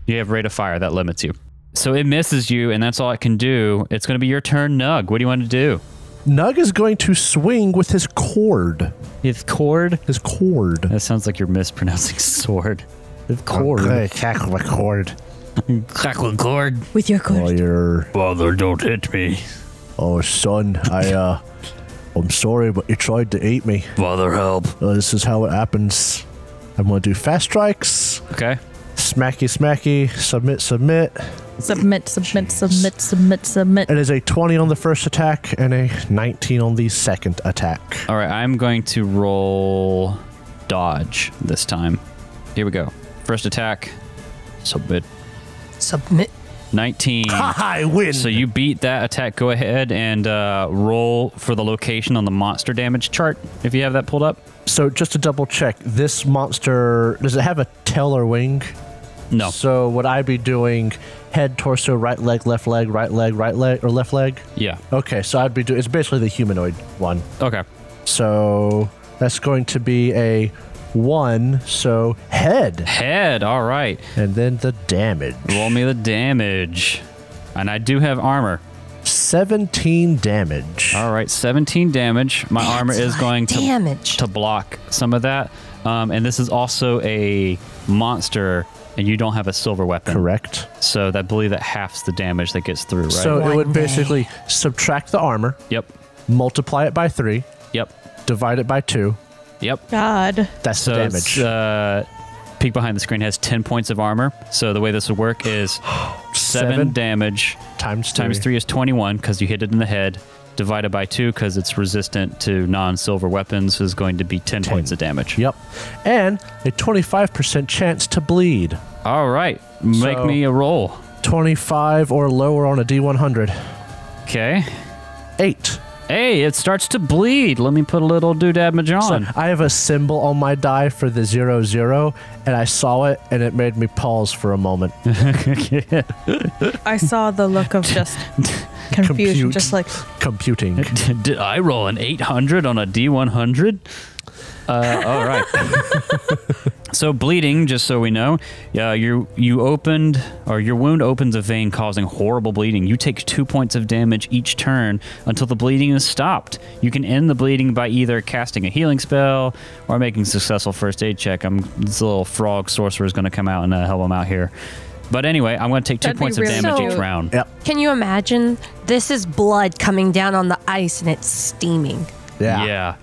Speaker 3: you have rate of fire that limits you. So it misses you, and that's all it can do. It's going to be your turn, Nug. What do you want to do?
Speaker 2: Nug is going to swing with his cord.
Speaker 3: His cord?
Speaker 2: His cord.
Speaker 3: That sounds like you're mispronouncing sword. His cord.
Speaker 2: Okay, tackle my cord.
Speaker 3: Tackle cord.
Speaker 4: With your cord.
Speaker 2: Oh, you're...
Speaker 3: Father, don't hit me.
Speaker 2: Oh, son, I'm sorry, but you tried to eat me.
Speaker 3: Father, help.
Speaker 2: This is how it happens. I'm going to do fast strikes.
Speaker 3: Okay.
Speaker 2: Smacky, smacky. Submit, submit.
Speaker 6: Submit, submit, submit, submit, submit.
Speaker 2: It is a 20 on the first attack and a 19 on the second attack.
Speaker 3: All right, I'm going to roll dodge this time. Here we go. First attack. Submit.
Speaker 4: Submit.
Speaker 3: 19.
Speaker 2: I win.
Speaker 3: So you beat that attack. Go ahead and roll for the location on the monster damage chart if you have that pulled up.
Speaker 2: So just to double check, this monster, does it have a tail or wing?
Speaker 3: No.
Speaker 2: So would I be doing head, torso, right leg, right leg, or left leg?
Speaker 3: Yeah.
Speaker 2: Okay, so I'd be doing, it's basically the humanoid one.
Speaker 3: Okay.
Speaker 2: So that's going to be a 1, so head.
Speaker 3: Head, all right.
Speaker 2: And then the damage.
Speaker 3: Roll me the damage. And I do have armor.
Speaker 2: 17 damage.
Speaker 3: All right, 17 damage. My armor is going to block some of that. And this is also a monster, and you don't have a silver weapon.
Speaker 2: Correct.
Speaker 3: So I believe that halves the damage that gets through, right?
Speaker 2: So it would basically subtract the armor.
Speaker 3: Yep.
Speaker 2: Multiply it by 3.
Speaker 3: Yep.
Speaker 2: Divide it by 2.
Speaker 3: Yep.
Speaker 6: God.
Speaker 2: That's the damage.
Speaker 3: Peek behind the screen has 10 points of armor. So the way this would work is 7 damage
Speaker 2: times
Speaker 3: 3 is 21 because you hit it in the head. Divided by 2 because it's resistant to non-silver weapons is going to be 10 points of damage.
Speaker 2: Yep. And a 25% chance to bleed.
Speaker 3: All right. Make me a roll.
Speaker 2: 25 or lower on a D100.
Speaker 3: Okay.
Speaker 2: 8.
Speaker 3: Hey, it starts to bleed. Let me put a little doodad on.
Speaker 2: So I have a symbol on my die for the 0, and I saw it, and it made me pause for a moment.
Speaker 6: I saw the look of just confusion, just like
Speaker 2: computing.
Speaker 3: Did I roll an 800 on a D100? All right. So bleeding, just so we know, you opened, or your wound opens a vein causing horrible bleeding. You take 2 points of damage each turn until the bleeding is stopped. You can end the bleeding by either casting a healing spell or making a successful first aid check. This little frog sorcerer is going to come out and help him out here. But anyway, I'm going to take 2 points of damage each round.
Speaker 2: Yep.
Speaker 4: Can you imagine? This is blood coming down on the ice and it's steaming.
Speaker 3: Yeah.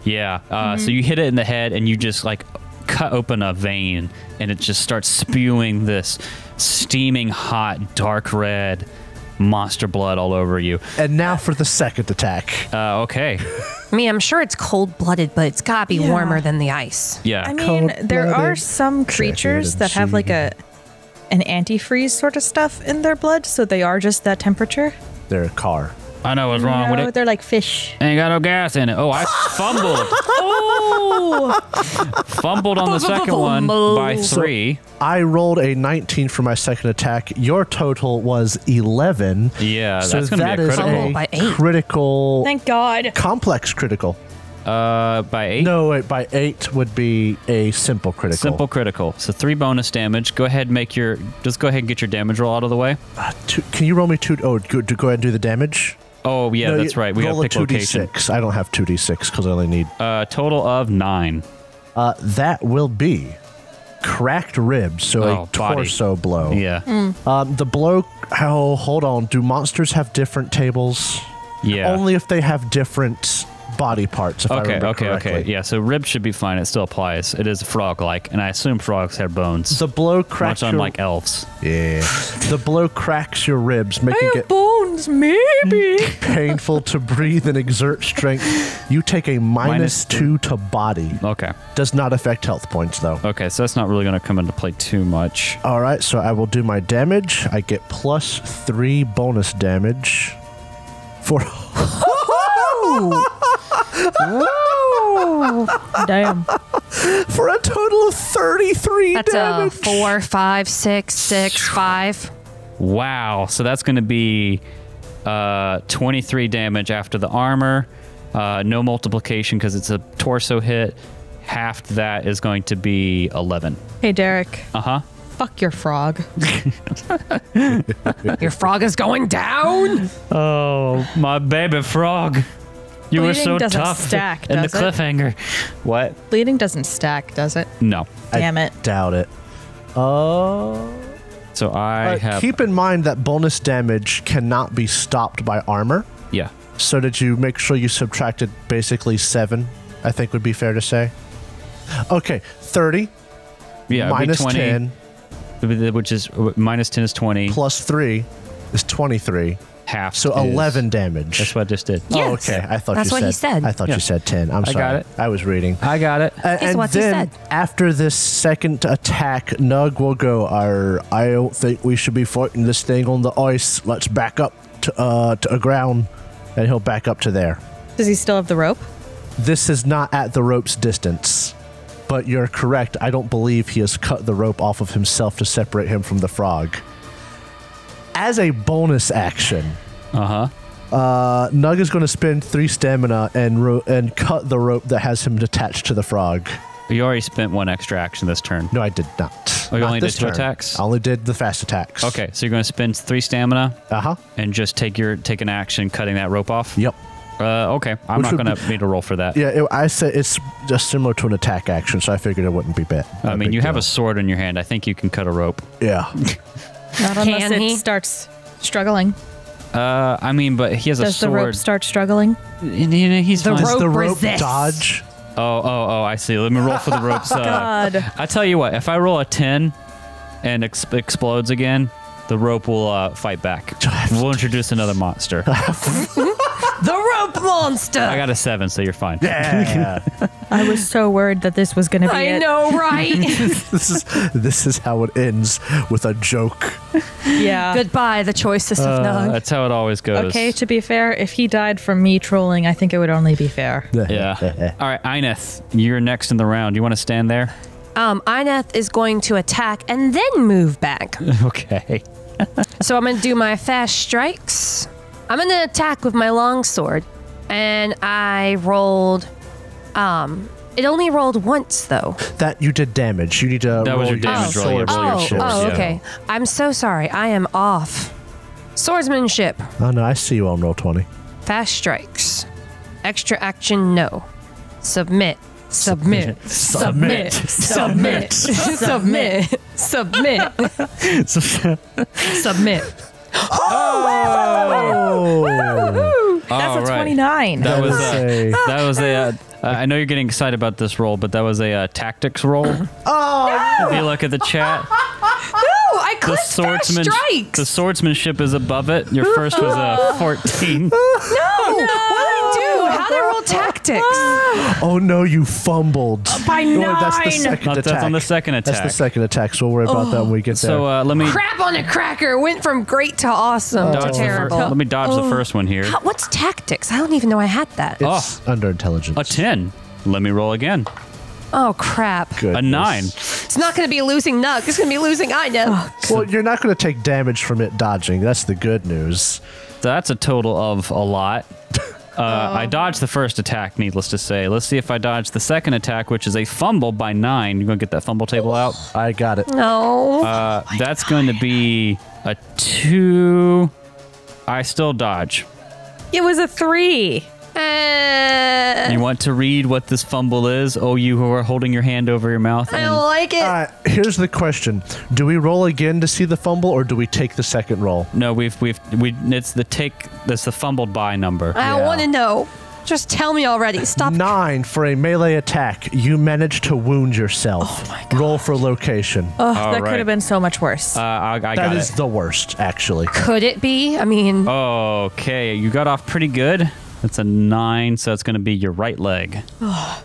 Speaker 3: So you hit it in the head and you just like cut open a vein and it just starts spewing this steaming hot dark red monster blood all over you.
Speaker 2: And now for the second attack.
Speaker 3: Okay.
Speaker 4: I mean, I'm sure it's cold-blooded, but it's gotta be warmer than the ice.
Speaker 3: Yeah.
Speaker 6: I mean, there are some creatures that have like an antifreeze sort of stuff in their blood, so they are just that temperature.
Speaker 2: They're a car.
Speaker 3: I know what's wrong with it.
Speaker 6: They're like fish.
Speaker 3: Ain't got no gas in it. Oh, I fumbled. Fumbled on the second one by 3.
Speaker 2: I rolled a 19 for my second attack. Your total was 11.
Speaker 3: Yeah,
Speaker 2: so
Speaker 3: that's going to be a critical.
Speaker 4: By 8.
Speaker 2: Critical.
Speaker 6: Thank God.
Speaker 2: Complex critical.
Speaker 3: By 8?
Speaker 2: No, wait, by 8 would be a simple critical.
Speaker 3: Simple critical. So 3 bonus damage. Go ahead and just go ahead and get your damage roll out of the way.
Speaker 2: Can you roll me 2? Oh, go ahead and do the damage.
Speaker 3: Oh, yeah, that's right. We got
Speaker 2: roll
Speaker 3: to pick
Speaker 2: a
Speaker 3: location.
Speaker 2: 2d6. I don't have 2d6 because I only need...
Speaker 3: Total of 9.
Speaker 2: that will be cracked ribs, so a
Speaker 3: body.
Speaker 2: torso blow.
Speaker 3: Yeah.
Speaker 2: The blow... Oh, hold on. Do monsters have different tables?
Speaker 3: Yeah.
Speaker 2: Only if they have different body parts, if I remember correctly.
Speaker 3: Okay. Yeah, so ribs should be fine. It still applies. It is frog-like, and I assume frogs have bones.
Speaker 2: The blow cracks
Speaker 3: much unlike elves.
Speaker 2: Yeah. The blow cracks your ribs, making it
Speaker 6: bones, maybe.
Speaker 2: painful to breathe and exert strength. You take a minus 2 to body.
Speaker 3: Okay.
Speaker 2: Does not affect health points, though.
Speaker 3: Okay, so that's not really going to come into play too much.
Speaker 2: All right, so I will do my damage. I get plus 3 bonus damage for...
Speaker 6: Damn.
Speaker 2: for a total of 33
Speaker 4: That's
Speaker 2: damage.
Speaker 4: 4, 5, 6, 6, 5.
Speaker 3: Wow. So that's going to be 23 damage after the armor. No multiplication because it's a torso hit. Half that is going to be 11.
Speaker 6: Hey, Derek.
Speaker 3: Uh-huh.
Speaker 6: Fuck your frog.
Speaker 4: Your frog is going down.
Speaker 3: Oh, my baby frog. You were
Speaker 6: Bleeding
Speaker 3: so
Speaker 6: doesn't
Speaker 3: tough
Speaker 6: stack,
Speaker 3: in the
Speaker 6: does it?
Speaker 3: cliffhanger. What?
Speaker 6: Bleeding doesn't stack, does it?
Speaker 3: No.
Speaker 6: Damn it.
Speaker 2: Doubt it.
Speaker 3: So I have...
Speaker 2: Keep in mind that bonus damage cannot be stopped by armor.
Speaker 3: Yeah.
Speaker 2: So did you make sure you subtracted basically 7, I think would be fair to say. Okay, 30
Speaker 3: Yeah,
Speaker 2: minus
Speaker 3: 20,
Speaker 2: 10
Speaker 3: which is minus 10 is 20.
Speaker 2: plus 3 is 23.
Speaker 3: Half.
Speaker 2: So
Speaker 3: is-
Speaker 2: 11 damage.
Speaker 3: That's what I just did.
Speaker 2: Oh,
Speaker 4: Yes.
Speaker 2: okay. I thought
Speaker 4: That's
Speaker 2: you
Speaker 4: what
Speaker 2: said.
Speaker 4: he said.
Speaker 2: I thought
Speaker 3: Yeah.
Speaker 2: you said 10. I'm
Speaker 3: I
Speaker 2: sorry.
Speaker 3: got it.
Speaker 2: I was reading.
Speaker 3: I got it.
Speaker 2: And
Speaker 4: what he
Speaker 2: then
Speaker 4: said.
Speaker 2: after this second attack, Nug will go, I don't think we should be fighting this thing on the ice. Let's back up to a ground. And he'll back up to there.
Speaker 6: Does he still have the rope?
Speaker 2: This is not at the rope's distance. But you're correct. I don't believe he has cut the rope off of himself to separate him from the frog. As a bonus action,
Speaker 3: Uh-huh.
Speaker 2: Nug is going to spend 3 stamina and cut the rope that has him attached to the frog.
Speaker 3: You already spent 1 extra action this turn.
Speaker 2: No, I did not.
Speaker 3: Oh, you
Speaker 2: Not
Speaker 3: only did
Speaker 2: this
Speaker 3: 2
Speaker 2: turn.
Speaker 3: attacks?
Speaker 2: I only did the fast attacks.
Speaker 3: Okay, so you're going to spend 3 stamina
Speaker 2: Uh-huh.
Speaker 3: and just take an action cutting that rope off?
Speaker 2: Yep.
Speaker 3: Okay. I'm
Speaker 2: Which
Speaker 3: not
Speaker 2: would
Speaker 3: going to need to roll for that.
Speaker 2: Yeah, I said it's just similar to an attack action, so I figured it wouldn't be bad.
Speaker 3: I mean, you have a sword in your hand. I think you can cut a rope.
Speaker 2: Yeah.
Speaker 6: Not unless
Speaker 4: Can
Speaker 6: it
Speaker 4: he?
Speaker 6: starts struggling.
Speaker 3: I mean, but he has a
Speaker 6: Does the
Speaker 3: sword.
Speaker 6: rope start struggling?
Speaker 3: He's
Speaker 4: The
Speaker 3: fine.
Speaker 4: rope
Speaker 2: Does the rope
Speaker 4: resists.
Speaker 2: dodge?
Speaker 3: Oh, I see. Let me roll for the ropes.
Speaker 6: God.
Speaker 3: I tell you what, if I roll a 10 and explodes again, the rope will fight back. We'll introduce another monster.
Speaker 4: The rope monster.
Speaker 3: I got a 7, so you're fine.
Speaker 2: Yeah.
Speaker 6: I was so worried that this was going to be
Speaker 4: I
Speaker 6: it.
Speaker 4: know, right?
Speaker 2: This is how it ends, with a joke.
Speaker 6: Yeah.
Speaker 4: Goodbye, the choicest of Nug.
Speaker 3: That's how it always goes.
Speaker 6: Okay, to be fair, if he died from me trolling, I think it would only be fair.
Speaker 3: Yeah. All right, Ineth, you're next in the round. You want to stand there?
Speaker 4: Ineth is going to attack and then move back.
Speaker 3: Okay.
Speaker 4: So I'm going to do my fast strikes. I'm going to attack with my longsword. And I rolled... it only rolled once, though.
Speaker 2: That you did damage. You need to
Speaker 3: That was
Speaker 2: roll
Speaker 3: your damage roll.
Speaker 2: sword.
Speaker 3: Roll your
Speaker 4: Oh,
Speaker 3: sword, yeah.
Speaker 4: okay. I'm so sorry. I am off. Swordsmanship.
Speaker 2: Oh, no, I see you on roll 20.
Speaker 4: Fast strikes. Extra action, no. Submit. Submit. Submit. Submit. Submit. Submit. Submit.
Speaker 2: Oh!
Speaker 6: That's
Speaker 3: All
Speaker 6: a
Speaker 3: right.
Speaker 6: 29.
Speaker 3: That was
Speaker 2: a-
Speaker 3: that was a. I know you're getting excited about this roll, but that was a tactics roll. If you look at the chat,
Speaker 4: I
Speaker 3: the
Speaker 4: clicked fast strikes.
Speaker 3: the swordsmanship is above it. Your first was a 14.
Speaker 4: No. What did I do? How did I roll tactics?
Speaker 2: Oh, no, you fumbled.
Speaker 4: By
Speaker 2: No, that's the
Speaker 4: 9.
Speaker 2: second
Speaker 3: That's
Speaker 2: attack.
Speaker 3: on the second attack.
Speaker 2: That's the second attack, so we'll worry about that when we get there.
Speaker 3: So let me
Speaker 4: Crap on a cracker. Went from great to awesome
Speaker 3: dodge
Speaker 4: to
Speaker 3: the
Speaker 4: terrible.
Speaker 3: let me dodge the first one here.
Speaker 4: What's tactics? I don't even know I had that.
Speaker 2: It's under intelligence.
Speaker 3: A 10. Let me roll again.
Speaker 4: Oh, crap.
Speaker 2: Goodness.
Speaker 3: A 9.
Speaker 4: It's not going to be losing Nug. It's going to be losing I know.
Speaker 2: Well, you're not going to take damage from it dodging. That's the good news.
Speaker 3: That's a total of a lot. I dodged the first attack, needless to say. Let's see if I dodge the second attack, which is a fumble by 9. You gonna get that fumble table out?
Speaker 2: I got it.
Speaker 4: No.
Speaker 3: That's going to be a 2. I still dodge.
Speaker 6: It was a 3.
Speaker 3: You want to read what this fumble is? Oh, you who are holding your hand over your mouth.
Speaker 4: I don't like it.
Speaker 2: Here's the question: do we roll again to see the fumble, or do we take the second roll?
Speaker 3: No, it's the fumbled by number.
Speaker 4: I don't want to know. Just tell me already. Stop.
Speaker 2: 9 for a melee attack. You managed to wound yourself.
Speaker 4: Oh my God.
Speaker 2: Roll for location.
Speaker 6: Oh, that
Speaker 3: right.
Speaker 6: could have been so much worse.
Speaker 3: I got
Speaker 2: That is
Speaker 3: it.
Speaker 2: the worst, actually.
Speaker 4: Could it be? I mean,
Speaker 3: Okay, you got off pretty good. That's a 9, so it's going to be your right leg.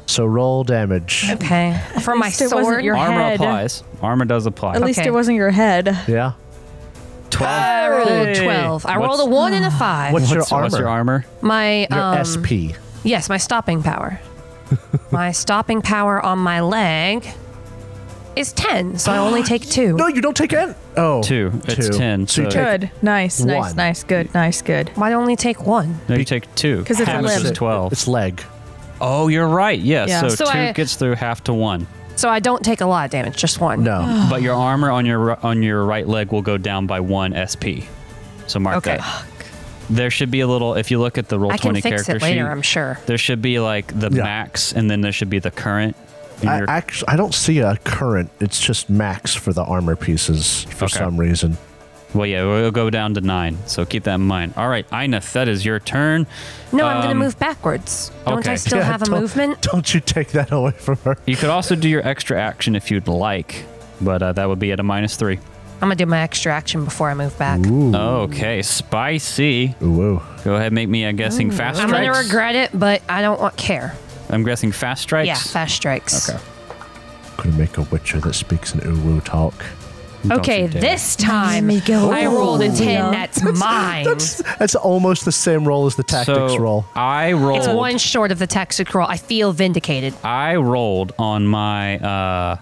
Speaker 2: So roll damage.
Speaker 4: okay. For my
Speaker 6: least it wasn't
Speaker 4: sword.
Speaker 6: your
Speaker 3: Armor
Speaker 6: head.
Speaker 3: applies. Armor does apply.
Speaker 6: At least
Speaker 4: Okay.
Speaker 6: it wasn't your head.
Speaker 2: Yeah.
Speaker 3: 12.
Speaker 4: I rolled
Speaker 3: Hey.
Speaker 4: 12. I rolled a 1 and a 5.
Speaker 2: What's your armor?
Speaker 3: What's your armor?
Speaker 4: My
Speaker 2: Your SP.
Speaker 4: Yes, my stopping power. My stopping power on my leg is 10, so I only take 2.
Speaker 2: No, you don't take it. Oh,
Speaker 3: 2. It's 10.
Speaker 2: So you
Speaker 3: So
Speaker 2: take
Speaker 6: Good. Nice.
Speaker 2: One.
Speaker 6: Nice. Good. Nice. Good.
Speaker 4: Why do I only take 1?
Speaker 3: no, you take 2.
Speaker 6: 'Cause it's a
Speaker 3: half
Speaker 6: limb.
Speaker 3: is 12.
Speaker 2: It's leg.
Speaker 3: Oh, you're right. Yeah.
Speaker 6: Yeah.
Speaker 3: So,
Speaker 4: So
Speaker 3: 2
Speaker 4: I-
Speaker 3: gets through half to 1.
Speaker 4: So I don't take a lot of damage, just 1.
Speaker 2: No.
Speaker 3: But your armor on your right leg will go down by 1 SP. So mark
Speaker 4: Okay.
Speaker 3: that. There should be a little. If you look at the roll
Speaker 4: I can
Speaker 3: 20
Speaker 4: fix
Speaker 3: character
Speaker 4: it later,
Speaker 3: sheet,
Speaker 4: I'm sure.
Speaker 3: there should be like the
Speaker 2: Yeah.
Speaker 3: max, and then there should be the current. And
Speaker 2: I don't see a current. It's just max for the armor pieces for
Speaker 3: Okay.
Speaker 2: some reason.
Speaker 3: Well, yeah, we'll go down to 9. So keep that in mind. All right, Eineth, that is your turn.
Speaker 4: No, I'm going to move backwards. Don't
Speaker 3: okay.
Speaker 4: I still
Speaker 2: Yeah,
Speaker 4: have a
Speaker 2: don't-
Speaker 4: movement?
Speaker 2: Don't you take that away from her.
Speaker 3: You could also do your extra action if you'd like, but that would be at a -3.
Speaker 4: I'm going to do my extra action before I move back.
Speaker 3: Okay, spicy.
Speaker 2: Ooh.
Speaker 3: Go ahead, make me a guessing fast
Speaker 4: I'm
Speaker 3: strikes.
Speaker 4: going to regret it, but I don't care.
Speaker 3: I'm guessing fast strikes.
Speaker 4: Yeah, fast strikes.
Speaker 3: Okay.
Speaker 2: Gonna make a witcher that speaks in uwu talk.
Speaker 3: Don't
Speaker 4: Okay,
Speaker 3: you dare.
Speaker 4: this time I rolled a 10. That's mine.
Speaker 2: That's almost the same roll as the tactics
Speaker 3: So
Speaker 2: roll.
Speaker 3: I rolled.
Speaker 4: It's one short of the tactic roll. I feel vindicated.
Speaker 3: I rolled on my.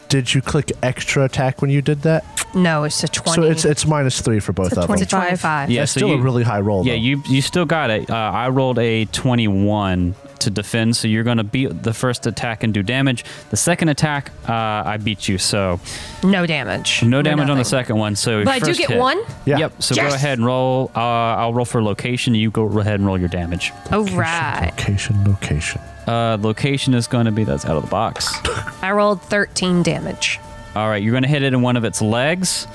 Speaker 2: Did you click extra attack when you did that?
Speaker 4: No, it's a 20.
Speaker 2: So it's -3 for both of them.
Speaker 4: It's a 25.
Speaker 3: Yeah,
Speaker 2: That's
Speaker 3: so
Speaker 2: still a
Speaker 3: you-
Speaker 2: really high roll.
Speaker 3: Yeah,
Speaker 2: though.
Speaker 3: you still got it. I rolled a 21 to defend, so you're going to beat the first attack and do damage. The second attack, I beat you, so
Speaker 4: No damage.
Speaker 3: no damage on the
Speaker 4: nothing.
Speaker 3: second one. So
Speaker 4: But I do
Speaker 3: first
Speaker 4: get
Speaker 3: hit.
Speaker 4: 1?
Speaker 2: Yeah.
Speaker 3: Yep. So go
Speaker 4: Yes!
Speaker 3: ahead and roll. I'll roll for location. You go ahead and roll your damage.
Speaker 4: All right.
Speaker 2: Location.
Speaker 3: Location is going to be that's out of the box.
Speaker 4: I rolled 13 damage.
Speaker 3: All right, you're going to hit it in one of its legs.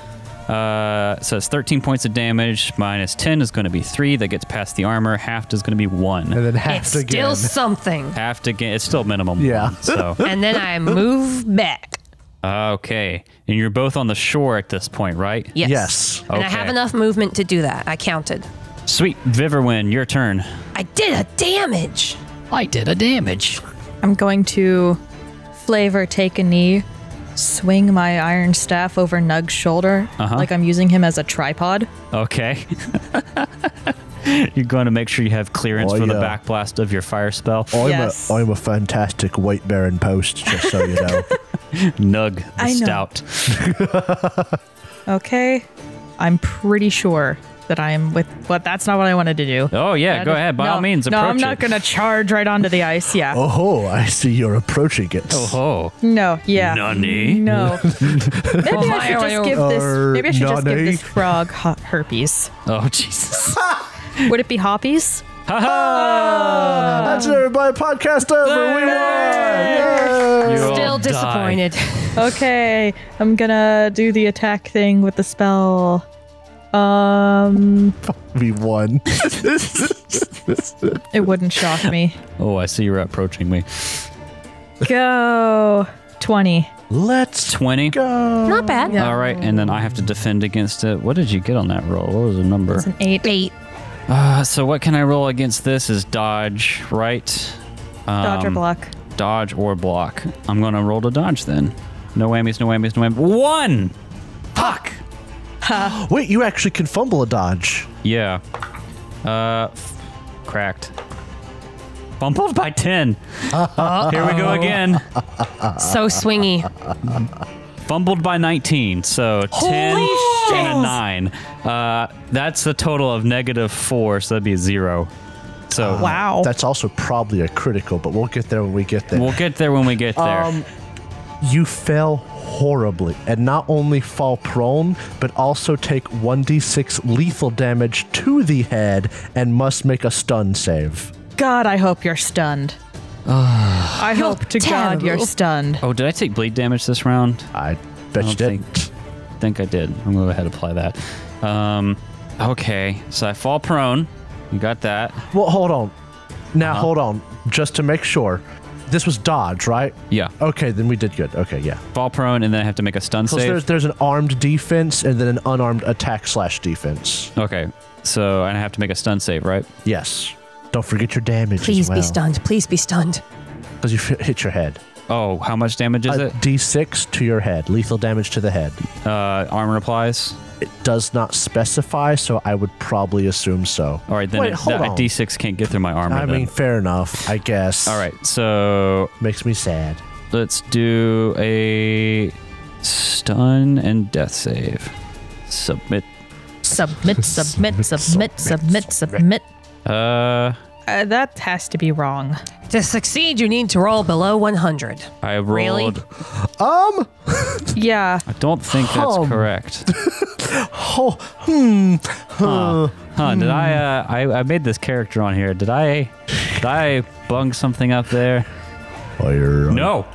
Speaker 3: So it's 13 points of damage. Minus 10 is going to be 3. That gets past the armor. Halved is going to be 1.
Speaker 2: And then half
Speaker 4: It's
Speaker 2: again.
Speaker 4: still something.
Speaker 3: Halved again. It's still minimum.
Speaker 2: Yeah.
Speaker 3: 1, so
Speaker 4: And then I move back.
Speaker 3: okay, and you're both on the shore at this point, right?
Speaker 4: Yes.
Speaker 2: Yes.
Speaker 4: And I
Speaker 3: Okay.
Speaker 4: have enough movement to do that. I counted.
Speaker 3: Sweet, Viverwin, your turn.
Speaker 4: I did a damage.
Speaker 5: I did a damage.
Speaker 6: I'm going to flavor take a knee, swing my iron staff over Nug's shoulder like I'm using him as a tripod.
Speaker 3: Okay. You're going to make sure you have clearance
Speaker 2: Oh,
Speaker 3: for the
Speaker 2: yeah.
Speaker 3: backblast of your fire spell.
Speaker 6: Yes.
Speaker 2: I'm a fantastic weight bearing post, just so you know.
Speaker 3: Nug the
Speaker 6: I know.
Speaker 3: stout.
Speaker 6: Okay. I'm pretty sure that I am with what that's not what I wanted to do.
Speaker 3: Oh yeah, go ahead. By all means, approach
Speaker 6: No, I'm not
Speaker 3: it.
Speaker 6: going to charge right onto the ice. Yeah.
Speaker 2: Oh, I see you're approaching it.
Speaker 3: Oh,
Speaker 6: No, yeah.
Speaker 3: Nani?
Speaker 6: No. Maybe I should just give this maybe I should just give
Speaker 2: Nani?
Speaker 6: this frog herpes.
Speaker 3: Oh Jesus.
Speaker 6: Would it be hoppies?
Speaker 2: That's everybody. Podcast over. We won.
Speaker 3: You all
Speaker 4: Still
Speaker 3: die.
Speaker 4: disappointed.
Speaker 6: Okay, I'm gonna do the attack thing with the spell.
Speaker 2: We won.
Speaker 6: It wouldn't shock me.
Speaker 3: Oh, I see you're approaching me.
Speaker 6: Go 20.
Speaker 2: Let's
Speaker 3: 20.
Speaker 2: go.
Speaker 4: Not bad.
Speaker 6: Yeah.
Speaker 3: All right, and then I have to defend against it. What did you get on that roll? What was the number?
Speaker 6: It's an 8.
Speaker 4: 8.
Speaker 3: So what can I roll against this is dodge, right?
Speaker 6: Dodge or block.
Speaker 3: Dodge or block. I'm going to roll to dodge then. No whammies, no whammies, no whammies. 1! Fuck!
Speaker 2: Wait, you actually can fumble a dodge.
Speaker 3: Yeah. Cracked. Fumbled by 10. Here we go again.
Speaker 4: So swingy.
Speaker 3: Fumbled by 19. So 10 and a 9. That's a total of -4, so that'd be a 0. So
Speaker 6: Wow.
Speaker 2: That's also probably a critical, but we'll get there when we get there.
Speaker 3: we'll get there when we get there.
Speaker 2: You fell horribly and not only fall prone, but also take 1d6 lethal damage to the head and must make a stun save.
Speaker 6: God, I hope you're stunned. I hope to God you're stunned.
Speaker 3: Oh, did I take bleed damage this round?
Speaker 2: I bet you didn't.
Speaker 3: Think I did. I'm going to go ahead and apply that. Okay, so I fall prone. You got that.
Speaker 2: Well, hold on. Now, hold on. Just to make sure. This was dodge, right?
Speaker 3: Yeah.
Speaker 2: Okay, then we did good. Okay, yeah.
Speaker 3: Fall prone, and then I have to make a stun save.
Speaker 2: There's an armed defense and then an unarmed attack/defense.
Speaker 3: Okay, so I have to make a stun save, right?
Speaker 2: Yes. Don't forget your damage
Speaker 4: Please
Speaker 2: as well.
Speaker 4: be stunned. Please be stunned.
Speaker 2: Because you hit your head.
Speaker 3: Oh, how much damage is it?
Speaker 2: D6 to your head. Lethal damage to the head.
Speaker 3: Armor applies?
Speaker 2: It does not specify, so I would probably assume so.
Speaker 3: All right, then
Speaker 2: Wait, hold on.
Speaker 3: D6 can't get through my armor.
Speaker 2: I mean, fair enough, I guess.
Speaker 3: All right, so
Speaker 2: Makes me sad.
Speaker 3: let's do a stun and death save. Submit.
Speaker 6: Submit, submit, submit, submit, submit. That has to be wrong.
Speaker 4: To succeed, you need to roll below 100.
Speaker 3: I rolled.
Speaker 4: Really?
Speaker 6: Yeah.
Speaker 3: I don't think that's correct. Did I made this character on here. Did I bung something up there?
Speaker 2: Fire.
Speaker 3: No.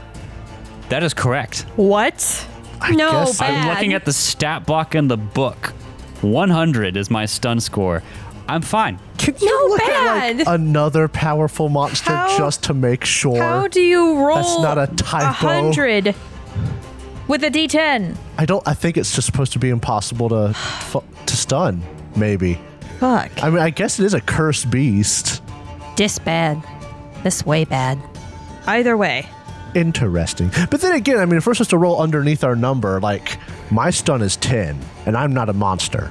Speaker 3: That is correct.
Speaker 6: What?
Speaker 4: No,
Speaker 2: guess
Speaker 4: bad.
Speaker 3: I'm looking at the stat block in the book. 100 is my stun score. I'm fine.
Speaker 2: Can you
Speaker 4: No,
Speaker 2: look
Speaker 4: bad.
Speaker 2: at like another powerful monster
Speaker 6: How-
Speaker 2: just to make sure?
Speaker 6: How do you roll
Speaker 2: That's not a typo.
Speaker 6: 100 with a D10?
Speaker 2: I think it's just supposed to be impossible to stun. Maybe.
Speaker 6: Fuck.
Speaker 2: I mean, I guess it is a cursed beast.
Speaker 4: This bad. This way bad.
Speaker 6: Either way.
Speaker 2: Interesting. But then again, I mean, if we're supposed to roll underneath our number, like my stun is 10, and I'm not a monster.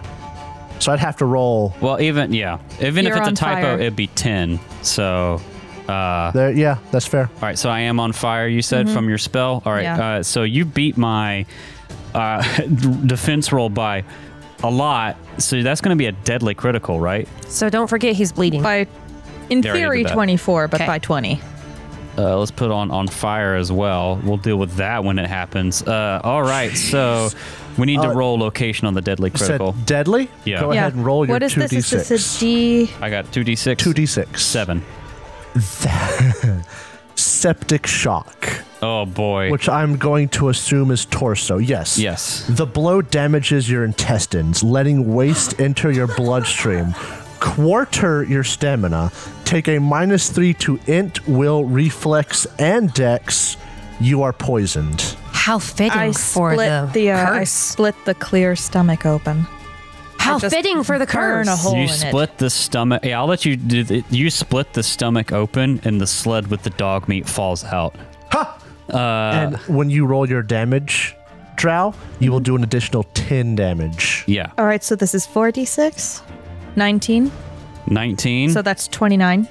Speaker 2: So I'd have to roll.
Speaker 3: Well, even if
Speaker 6: You're
Speaker 3: it's a
Speaker 6: on
Speaker 3: typo,
Speaker 6: fire.
Speaker 3: it'd be 10. So,
Speaker 2: There, yeah, that's fair.
Speaker 3: all right. So I am on fire. You said from your spell. All right.
Speaker 6: Yeah.
Speaker 3: So you beat my defense roll by a lot. So that's going to be a deadly critical, right?
Speaker 4: So don't forget he's bleeding.
Speaker 6: By, in
Speaker 3: They already
Speaker 6: theory,
Speaker 3: did that.
Speaker 6: 24, but
Speaker 4: Okay.
Speaker 6: by 20.
Speaker 3: Let's put on fire as well. We'll deal with that when it happens. All right. So we need to roll location on the deadly
Speaker 2: You said
Speaker 3: critical.
Speaker 2: deadly?
Speaker 3: Yeah.
Speaker 2: Go ahead and roll your
Speaker 6: What is
Speaker 2: 2d6.
Speaker 6: this? Is this a D?
Speaker 3: I got 2d6.
Speaker 2: 2d6.
Speaker 3: 7.
Speaker 2: Septic shock,
Speaker 3: Oh boy.
Speaker 2: which I'm going to assume is torso. Yes.
Speaker 3: Yes.
Speaker 2: The blow damages your intestines, letting waste enter your bloodstream. Quarter your stamina. Take a -3 to int, will, reflex, and dex. You are poisoned.
Speaker 4: How fitting
Speaker 6: I
Speaker 4: for
Speaker 6: split
Speaker 4: the
Speaker 6: I
Speaker 4: curse.
Speaker 6: split the clear stomach open.
Speaker 4: How
Speaker 6: just
Speaker 4: fitting for the
Speaker 6: burn
Speaker 4: curse.
Speaker 6: a hole
Speaker 3: You
Speaker 6: in
Speaker 3: split the stomach. Yeah, I'll let you do it. You split the stomach open, and the sled with the dog meat falls out.
Speaker 2: And when you roll your damage, Drow, you will do an additional 10 damage.
Speaker 3: Yeah.
Speaker 6: All right, so this is 4d6. 19.
Speaker 3: 19.
Speaker 6: So that's 29.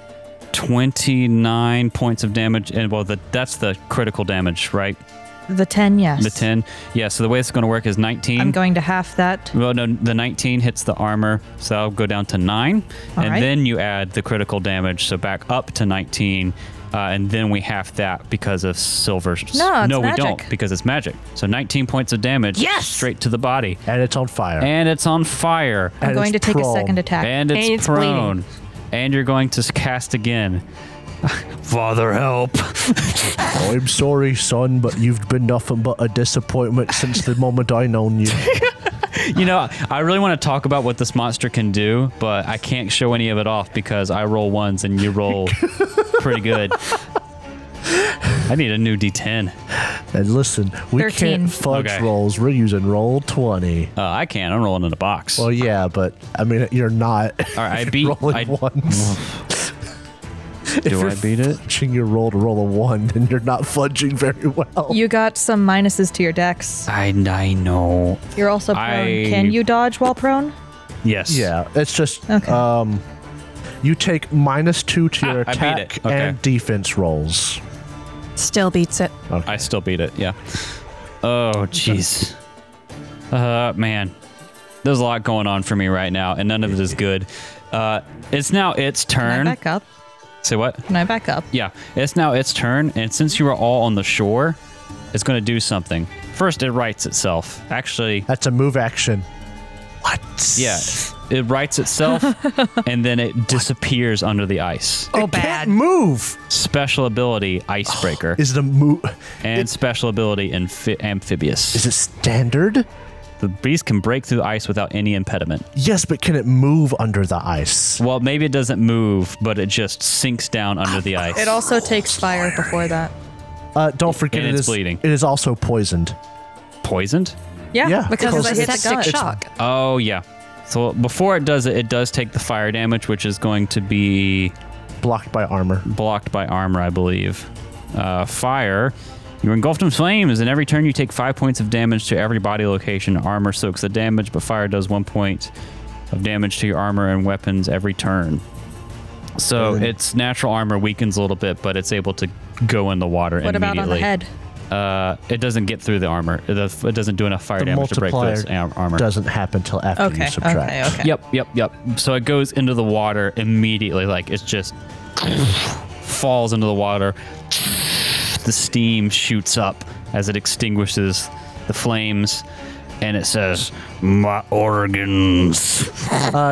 Speaker 3: 29 points of damage. And well, that's the critical damage, right?
Speaker 6: The 10, yes.
Speaker 3: The 10. Yeah, so the way it's going to work is 19.
Speaker 6: I'm going to half that.
Speaker 3: Well, no, the 19 hits the armor, so that'll go down to 9.
Speaker 6: All
Speaker 3: and
Speaker 6: right.
Speaker 3: then you add the critical damage, so back up to 19. And then we half that because of silver.
Speaker 6: No, it's
Speaker 3: we
Speaker 6: magic.
Speaker 3: don't, because it's magic. So 19 points of damage
Speaker 4: Yes!
Speaker 3: straight to the body.
Speaker 2: And it's on fire.
Speaker 3: And it's on fire.
Speaker 6: I'm
Speaker 2: And
Speaker 6: going to
Speaker 2: it's
Speaker 6: take a
Speaker 2: prone.
Speaker 6: second attack.
Speaker 3: And it's,
Speaker 4: And it's
Speaker 3: prone.
Speaker 4: bleeding.
Speaker 3: And you're going to cast again. Father, help.
Speaker 2: I'm sorry, son, but you've been nothing but a disappointment since the moment I known you.
Speaker 3: You know, I really want to talk about what this monster can do, but I can't show any of it off because I roll ones and you roll pretty good. I need a new D10.
Speaker 2: And listen, we
Speaker 6: 13.
Speaker 2: can't fudge
Speaker 3: Okay.
Speaker 2: rolls. We're using roll 20.
Speaker 3: I can't. I'm rolling in a box.
Speaker 2: Well, yeah, but I mean, you're not.
Speaker 3: All right, I
Speaker 2: If
Speaker 3: beat.
Speaker 2: you're rolling ones. If
Speaker 3: Do
Speaker 2: you're
Speaker 3: I beat it?
Speaker 2: fudging your roll to roll a 1, then you're not fudging very well.
Speaker 6: You got some minuses to your dex.
Speaker 3: I know.
Speaker 6: You're also prone. Can you dodge while prone?
Speaker 3: Yes.
Speaker 2: Yeah, it's just
Speaker 6: Okay.
Speaker 2: you take -2 to your
Speaker 3: I beat
Speaker 2: attack
Speaker 3: it. Okay.
Speaker 2: and defense rolls.
Speaker 4: Still beats it.
Speaker 3: I still beat it. Yeah. Oh, jeez. Man, there's a lot going on for me right now, and none of it is good. It's now its
Speaker 6: Can
Speaker 3: turn.
Speaker 6: I back up?
Speaker 3: Say what?
Speaker 6: Can I back up?
Speaker 3: Yeah, it's now its turn, and since you are all on the shore, it's going to do something. First, it rights itself. Actually,
Speaker 2: That's a move action. What?
Speaker 3: yeah, it rights itself, and then it disappears under the ice.
Speaker 4: Oh,
Speaker 2: It
Speaker 4: bad.
Speaker 2: can't move.
Speaker 3: Special ability, Icebreaker,
Speaker 2: Is the move?
Speaker 3: and special ability, Amphibious.
Speaker 2: Is it standard?
Speaker 3: The beast can break through the ice without any impediment.
Speaker 2: Yes, but can it move under the ice?
Speaker 3: Well, maybe it doesn't move, but it just sinks down under the ice.
Speaker 6: It also takes fire before that.
Speaker 2: Don't forget
Speaker 3: And
Speaker 2: it
Speaker 3: it's
Speaker 2: is
Speaker 3: bleeding.
Speaker 2: It is also poisoned.
Speaker 3: Poisoned?
Speaker 2: Yeah,
Speaker 4: Because
Speaker 6: I
Speaker 4: it's
Speaker 6: hit
Speaker 4: a
Speaker 6: the
Speaker 4: septic
Speaker 6: gut.
Speaker 4: shock.
Speaker 3: Oh, yeah. So before it does it, it does take the fire damage, which is going to be
Speaker 2: Blocked by armor.
Speaker 3: blocked by armor, I believe. Fire. You're engulfed in flames, and every turn you take 5 points of damage to every body location. Armor soaks the damage, but fire does 1 point of damage to your armor and weapons every turn. So its natural armor weakens a little bit, but it's able to go in the water
Speaker 6: What
Speaker 3: immediately.
Speaker 6: about on the head?
Speaker 3: It doesn't get through the armor. It doesn't do enough fire
Speaker 2: The
Speaker 3: damage to break through
Speaker 2: multiplier
Speaker 3: its armor.
Speaker 2: doesn't happen till after you
Speaker 6: Okay,
Speaker 2: subtract.
Speaker 6: okay.
Speaker 3: Yep. So it goes into the water immediately. Like it's just falls into the water. The steam shoots up as it extinguishes the flames, and it says, "My organs."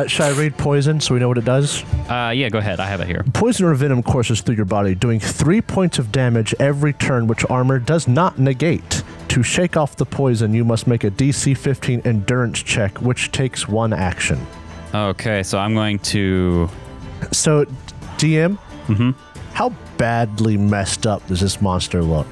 Speaker 2: Should I read poison so we know what it does?
Speaker 3: Yeah, go ahead. I have it here.
Speaker 2: Poison or venom courses through your body, doing 3 points of damage every turn, which armor does not negate. To shake off the poison, you must make a DC 15 endurance check, which takes 1 action.
Speaker 3: Okay, so I'm going to.
Speaker 2: So, DM, how badly messed up does this monster look?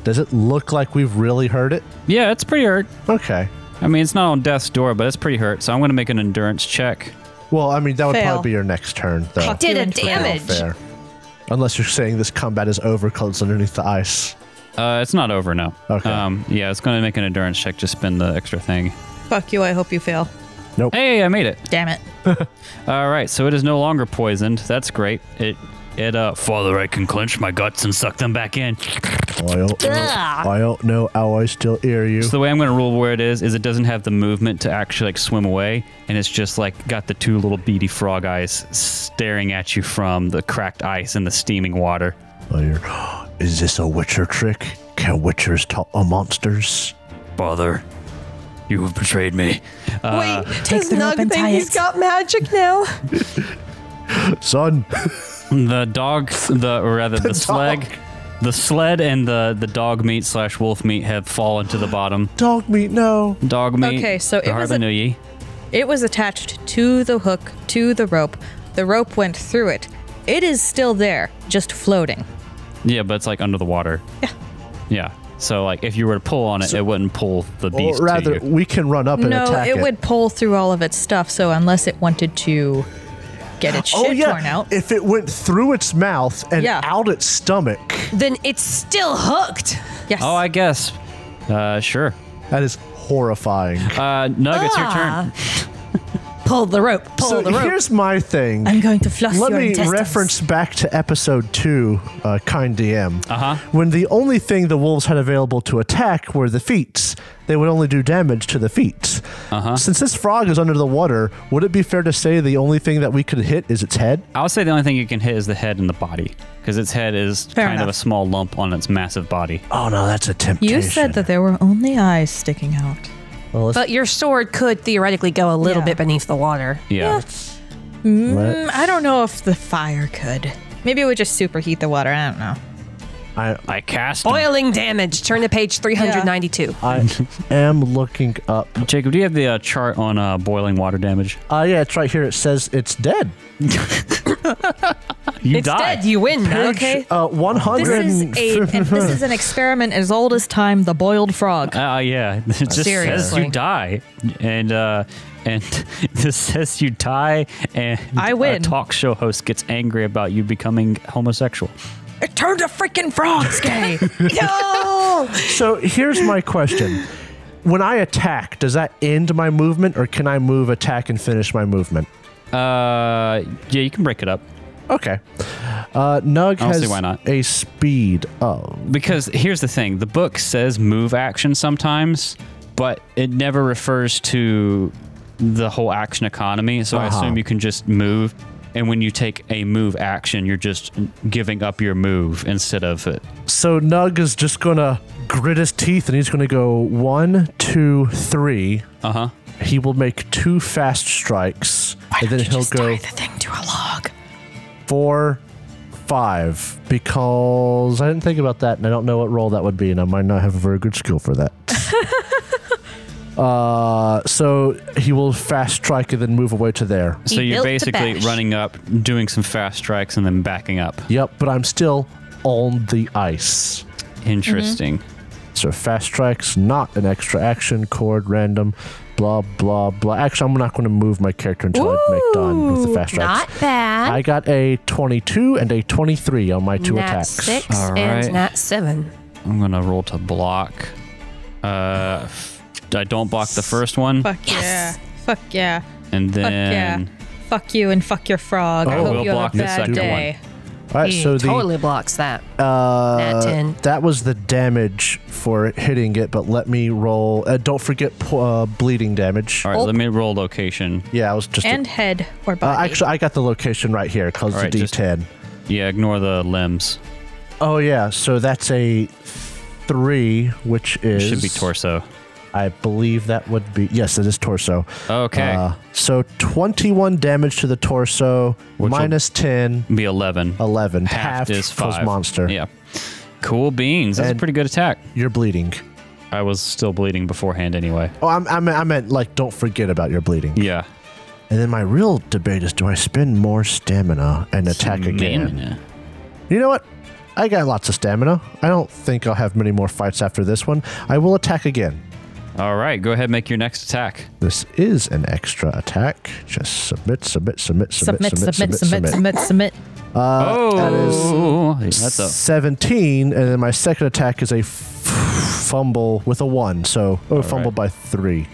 Speaker 2: Does it look like we've really hurt it?
Speaker 3: Yeah, it's pretty hurt.
Speaker 2: Okay.
Speaker 3: I mean, it's not on death's door, but it's pretty hurt. So I'm going to make an endurance check.
Speaker 2: Well, I mean, that would
Speaker 6: Fail.
Speaker 2: probably be your next turn, though.
Speaker 4: Did a
Speaker 6: into it.
Speaker 4: damage.
Speaker 2: Fair. Unless you're saying this combat is over because it's underneath the ice.
Speaker 3: It's not over, no.
Speaker 2: Okay.
Speaker 3: Yeah, it's going to make an endurance check. Just spend the extra thing.
Speaker 6: Fuck you, I hope you fail.
Speaker 3: Hey, I made it.
Speaker 6: Damn it.
Speaker 3: All right, so it is no longer poisoned. That's great. Father, I can clench my guts and suck them back in.
Speaker 2: I don't know how I still hear you.
Speaker 3: So the way I'm going to rule where it is it doesn't have the movement to actually like swim away, and it's just like got the 2 little beady frog eyes staring at you from the cracked ice and the steaming water.
Speaker 2: Is this a Witcher trick? Can Witchers talk to monsters?
Speaker 3: Father, you have betrayed me.
Speaker 4: Wait,
Speaker 6: take
Speaker 4: does
Speaker 6: the rope
Speaker 4: Nug
Speaker 6: and
Speaker 4: think
Speaker 6: tie
Speaker 4: he's
Speaker 6: it.
Speaker 4: got magic now?
Speaker 2: Son.
Speaker 3: The dog, the sled and the dog meat / wolf meat have fallen to the bottom.
Speaker 2: Dog meat, no.
Speaker 3: Dog meat.
Speaker 6: Okay, so it was
Speaker 3: hardly knew ye.
Speaker 6: It was attached to the hook, to the rope. The rope went through it. It is still there, just floating.
Speaker 3: Yeah, but it's like under the water.
Speaker 6: Yeah.
Speaker 3: Yeah. So like if you were to pull on it, it wouldn't pull the beast
Speaker 2: Or rather,
Speaker 3: to you.
Speaker 2: we can run up and
Speaker 6: No,
Speaker 2: attack
Speaker 6: it would pull through all of its stuff, so unless it wanted to get its shit torn out.
Speaker 2: If it went through its mouth and
Speaker 6: Yeah.
Speaker 2: out its stomach,
Speaker 4: Then it's still hooked.
Speaker 6: Yes.
Speaker 3: Oh, I guess. Sure.
Speaker 2: that is horrifying.
Speaker 3: Nug, it's your turn.
Speaker 4: Pull the rope. Pull
Speaker 2: So
Speaker 4: the rope.
Speaker 2: here's my thing.
Speaker 6: I'm going to flush
Speaker 2: Let
Speaker 6: your
Speaker 2: me
Speaker 6: intestines.
Speaker 2: reference back to episode 2, Kind DM.
Speaker 3: Uh-huh.
Speaker 2: When the only thing the wolves had available to attack were the feet. They would only do damage to the feet.
Speaker 3: Uh-huh.
Speaker 2: Since this frog is under the water, would it be fair to say the only thing that we could hit is its head?
Speaker 3: I would say the only thing you can hit is the head and the body, because its head is
Speaker 6: Fair
Speaker 3: kind of a
Speaker 6: enough.
Speaker 3: small lump on its massive body.
Speaker 2: Oh no, that's a temptation.
Speaker 6: You said that there were only eyes sticking out.
Speaker 2: Well, let's
Speaker 4: But your sword could theoretically go a little
Speaker 6: Yeah.
Speaker 4: bit beneath the water.
Speaker 3: Yeah.
Speaker 6: I don't know if the fire could. Maybe it would just superheat the water. I don't know.
Speaker 3: I cast.
Speaker 4: Boiling damage. Turn to page 392.
Speaker 2: I am looking up.
Speaker 3: Jacob, do you have the chart on boiling water damage?
Speaker 2: Yeah, it's right here. It says it's dead.
Speaker 3: You
Speaker 4: It's
Speaker 3: die.
Speaker 4: dead. You win. Nug.
Speaker 6: Okay.
Speaker 2: 100.
Speaker 6: This is an experiment as old as time. The boiled frog.
Speaker 3: Yeah. It just says
Speaker 4: Seriously.
Speaker 3: you die, and this says you die, and
Speaker 6: I win.
Speaker 3: A talk show host gets angry about you becoming homosexual.
Speaker 6: It turned a freaking frog's gay.
Speaker 4: No.
Speaker 2: So here's my question. When I attack, does that end my movement, or can I move, attack, and finish my movement?
Speaker 3: Yeah, you can break it up.
Speaker 2: Okay. Nug
Speaker 3: I don't see
Speaker 2: has
Speaker 3: why not.
Speaker 2: a speed of...
Speaker 3: Because here's the thing, the book says move action sometimes, but it never refers to the whole action economy, so I assume you can just move. And when you take a move action, you're just giving up your move instead of it.
Speaker 2: So Nug is just gonna grit his teeth and he's gonna go 1, 2, 3.
Speaker 3: Uh-huh.
Speaker 2: He will make 2 fast strikes. And then he'll go
Speaker 6: tie the thing to a log?
Speaker 2: 4, 5. Because I didn't think about that and I don't know what roll that would be, and I might not have a very good skill for that. So he will fast strike and then move away to there.
Speaker 3: So
Speaker 4: He
Speaker 3: you're
Speaker 4: built to
Speaker 3: basically
Speaker 4: bash.
Speaker 3: running up, doing some fast strikes, and then backing up.
Speaker 2: Yep, but I'm still on the ice.
Speaker 3: Interesting.
Speaker 2: So fast strikes, not an extra action, chord, random, blah, blah, blah. Actually, I'm not going to move my character until I make done with the fast strikes.
Speaker 4: Not bad.
Speaker 2: I got a 22 and a 23 on my 2
Speaker 4: Nat
Speaker 2: attacks.
Speaker 4: 6
Speaker 3: All right.
Speaker 4: and Nat 7.
Speaker 3: I'm going to roll to block. I don't block the first one.
Speaker 6: Fuck yeah. Fuck yeah.
Speaker 3: And
Speaker 6: Fuck
Speaker 3: then
Speaker 6: yeah. Fuck you and fuck your frog. I
Speaker 2: Oh.
Speaker 6: hope
Speaker 3: We'll
Speaker 6: you
Speaker 3: block
Speaker 6: have a
Speaker 3: the
Speaker 6: bad
Speaker 3: second
Speaker 6: day.
Speaker 2: All right,
Speaker 4: He
Speaker 2: so the
Speaker 4: totally blocks that. Nat 10.
Speaker 2: that was the damage for hitting it, but let me roll. Don't forget bleeding damage.
Speaker 3: all right, let me roll location.
Speaker 2: Yeah, I was just
Speaker 6: And head or body.
Speaker 2: actually I got the location right here because
Speaker 3: All right,
Speaker 2: the
Speaker 3: just-
Speaker 2: D10.
Speaker 3: Yeah, ignore the limbs.
Speaker 2: Oh yeah, so that's a 3, which
Speaker 3: It
Speaker 2: is
Speaker 3: should be torso.
Speaker 2: I believe that would be yes, it is torso.
Speaker 3: Okay.
Speaker 2: So 21 damage to the torso,
Speaker 3: Which will-
Speaker 2: minus 10,
Speaker 3: be 11.
Speaker 2: 11.
Speaker 3: Half is
Speaker 2: plus
Speaker 3: 5.
Speaker 2: monster.
Speaker 3: Yeah. Cool beans. That's a
Speaker 2: And-
Speaker 3: pretty good attack.
Speaker 2: You're bleeding.
Speaker 3: I was still bleeding beforehand anyway.
Speaker 2: Oh, I meant like don't forget about your bleeding.
Speaker 3: Yeah.
Speaker 2: And then my real debate is, do I spend more stamina and attack again?
Speaker 3: Stamina.
Speaker 2: You know what? I got lots of stamina. I don't think I'll have many more fights after this one. I will attack again.
Speaker 3: All right, go ahead, make your next attack.
Speaker 2: This is an extra attack. Just submit.
Speaker 6: Submit.
Speaker 2: That is
Speaker 3: That's a
Speaker 2: 17, and then my second attack is a fumble with a 1, so fumble
Speaker 3: right.
Speaker 2: by 3.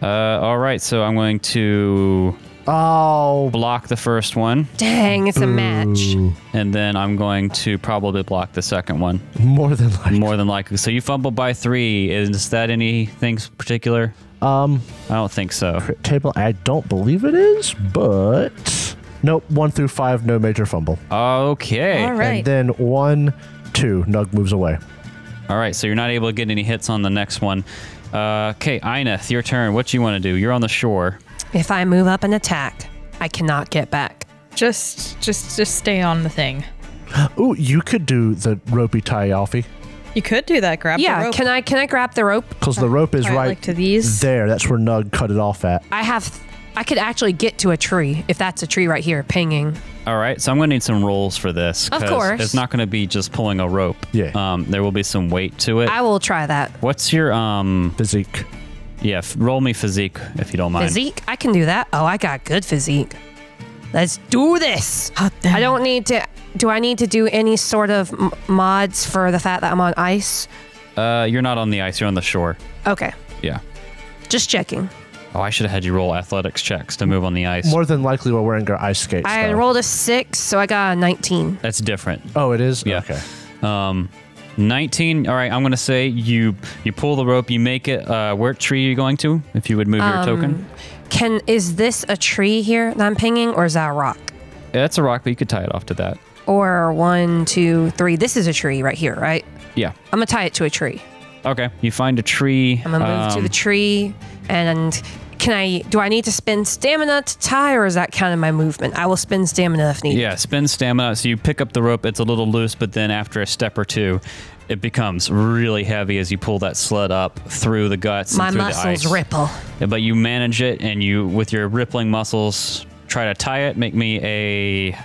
Speaker 3: all right, so I'm going to
Speaker 2: Oh,
Speaker 3: block the first one,
Speaker 4: Dang, it's a match.
Speaker 3: and then I'm going to probably block the second one.
Speaker 2: more than likely.
Speaker 3: More than likely. So you fumbled by 3. Is that anything particular? I don't think so.
Speaker 2: Crit table, I don't believe it is, but nope. 1 through 5, no major fumble.
Speaker 3: Okay.
Speaker 6: All right.
Speaker 2: And then 1, 2, Nug moves away.
Speaker 3: All right, so you're not able to get any hits on the next one. Okay, Ineth, your turn. What do you want to do? You're on the shore.
Speaker 4: If I move up and attack, I cannot get back.
Speaker 6: Just stay on the thing.
Speaker 2: Ooh, you could do the ropey tie Alfie,
Speaker 6: You could do that. Grab the
Speaker 4: Yeah,
Speaker 6: rope.
Speaker 4: can I grab the rope?
Speaker 2: because the rope is
Speaker 6: Tie it,
Speaker 2: right
Speaker 6: like, to these?
Speaker 2: there. That's where Nug cut it off at.
Speaker 4: I could actually get to a tree if that's a tree right here pinging.
Speaker 3: All right, so I'm going to need some rolls for this.
Speaker 4: Of
Speaker 3: 'cause
Speaker 4: course.
Speaker 3: It's not going to be just pulling a rope.
Speaker 2: Yeah.
Speaker 3: There will be some weight to it.
Speaker 4: I will try that.
Speaker 3: What's your,
Speaker 2: Physique.
Speaker 3: yeah, roll me physique if you don't mind.
Speaker 4: Physique? I can do that. Oh, I got good physique. Let's do this. I don't need to. Do I need to do any sort of mods for the fact that I'm on ice?
Speaker 3: You're not on the ice, you're on the shore.
Speaker 4: Okay,
Speaker 3: Yeah.
Speaker 4: just checking.
Speaker 3: Oh, I should have had you roll athletics checks to move on the ice.
Speaker 2: More than likely, we're wearing our ice skates.
Speaker 4: I
Speaker 2: though.
Speaker 4: rolled a 6, so I got a 19.
Speaker 3: That's different.
Speaker 2: Oh, it is.
Speaker 3: Yeah.
Speaker 2: Okay.
Speaker 3: 19. All right, I'm going to say you pull the rope, you make it. What tree are you going to? If you would move your token.
Speaker 4: Is this a tree here that I'm pinging, or is that a rock?
Speaker 3: Yeah, that's a rock, but you could tie it off to that.
Speaker 4: Or 1, 2, 3. This is a tree right here, right?
Speaker 3: Yeah.
Speaker 4: I'm gonna tie it to a tree.
Speaker 3: Okay. You find a tree.
Speaker 4: I'm gonna move to the tree, and do I need to spend stamina to tie, or is that kind of my movement? I will spend stamina if needed.
Speaker 3: Yeah, spend stamina. So you pick up the rope. It's a little loose, but then after a step or two, it becomes really heavy as you pull that sled up through the guts.
Speaker 4: My
Speaker 3: and through
Speaker 4: muscles
Speaker 3: the ice.
Speaker 4: ripple.
Speaker 3: Yeah, but you manage it, and you, with your rippling muscles, try to tie it. Make me a.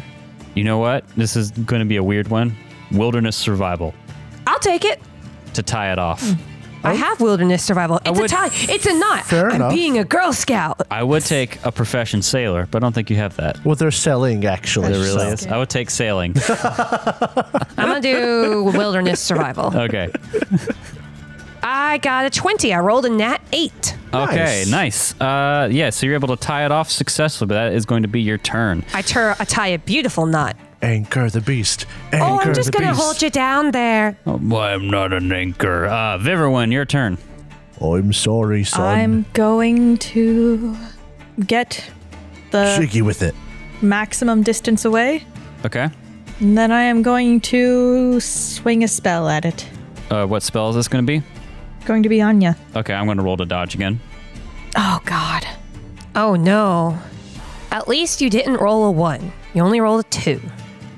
Speaker 3: You know what? This is going to be a weird one. Wilderness survival
Speaker 4: I'll take it.
Speaker 3: to tie it off.
Speaker 4: I have wilderness survival. It's a
Speaker 3: would-
Speaker 4: tie. It's a knot.
Speaker 2: Fair
Speaker 4: I'm
Speaker 2: enough.
Speaker 4: being a Girl Scout.
Speaker 3: I would take a profession sailor, but I don't think you have that.
Speaker 2: Well, they're selling actually.
Speaker 3: There really
Speaker 2: so-
Speaker 3: is. I would take sailing.
Speaker 4: I'm gonna do wilderness survival.
Speaker 3: Okay.
Speaker 4: I got a 20. I rolled a nat 8.
Speaker 3: Okay, nice. Yeah, so you're able to tie it off successfully, but that is going to be your turn.
Speaker 4: I tie a beautiful knot.
Speaker 2: Anchor the beast. Anchor
Speaker 4: Oh, I'm just
Speaker 2: the
Speaker 4: gonna
Speaker 2: beast.
Speaker 4: hold you down there.
Speaker 3: Oh, boy, I'm not an anchor. Viverwin, your turn.
Speaker 2: I'm sorry, son.
Speaker 6: I'm going to get the
Speaker 2: Jiggy with it.
Speaker 6: maximum distance away.
Speaker 3: Okay.
Speaker 6: And then I am going to swing a spell at it.
Speaker 3: What spell is this going to be?
Speaker 6: Going to be Anya.
Speaker 3: Okay, I'm going to roll to dodge again.
Speaker 6: Oh, God.
Speaker 4: Oh, no. At least you didn't roll a 1. You only rolled a 2.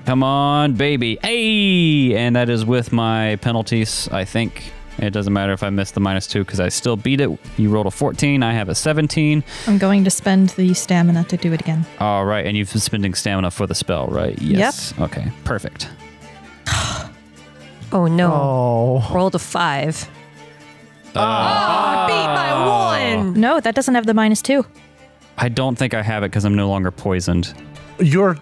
Speaker 3: Come on, baby. Hey! And that is with my penalties, I think. It doesn't matter if I miss the -2 because I still beat it. You rolled a 14. I have a 17.
Speaker 6: I'm going to spend the stamina to do it again.
Speaker 3: All right. And you've been spending stamina for the spell, right? Yes. Yep. Okay. Perfect.
Speaker 4: Oh, no.
Speaker 2: Oh.
Speaker 4: Rolled a 5. I beat by 1.
Speaker 6: No, that doesn't have the -2.
Speaker 3: I don't think I have it because I'm no longer poisoned.
Speaker 2: You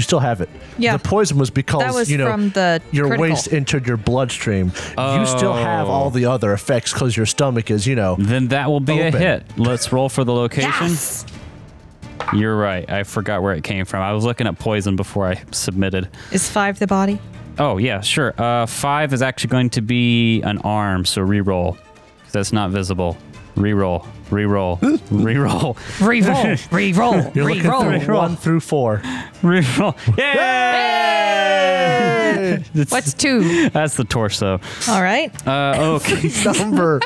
Speaker 2: still have it.
Speaker 6: Yeah.
Speaker 2: The poison was because
Speaker 6: That was from the
Speaker 2: your
Speaker 6: critical.
Speaker 2: waste entered your bloodstream. You still have all the other effects because your stomach is,
Speaker 3: Then that will be
Speaker 2: open.
Speaker 3: a hit. Let's roll for the location.
Speaker 4: Yes.
Speaker 3: You're right. I forgot where it came from. I was looking at poison before I submitted.
Speaker 6: Is 5 the body?
Speaker 3: Oh, yeah, sure. 5 is actually going to be an arm, so re-roll. That's not visible. Re-roll. Re-roll. Re-roll.
Speaker 4: Re-roll. Re-roll.
Speaker 2: You're looking through 1 through 4.
Speaker 3: Re-roll. Yay!
Speaker 4: What's 2?
Speaker 3: That's the torso.
Speaker 6: All right.
Speaker 3: Okay.
Speaker 2: Number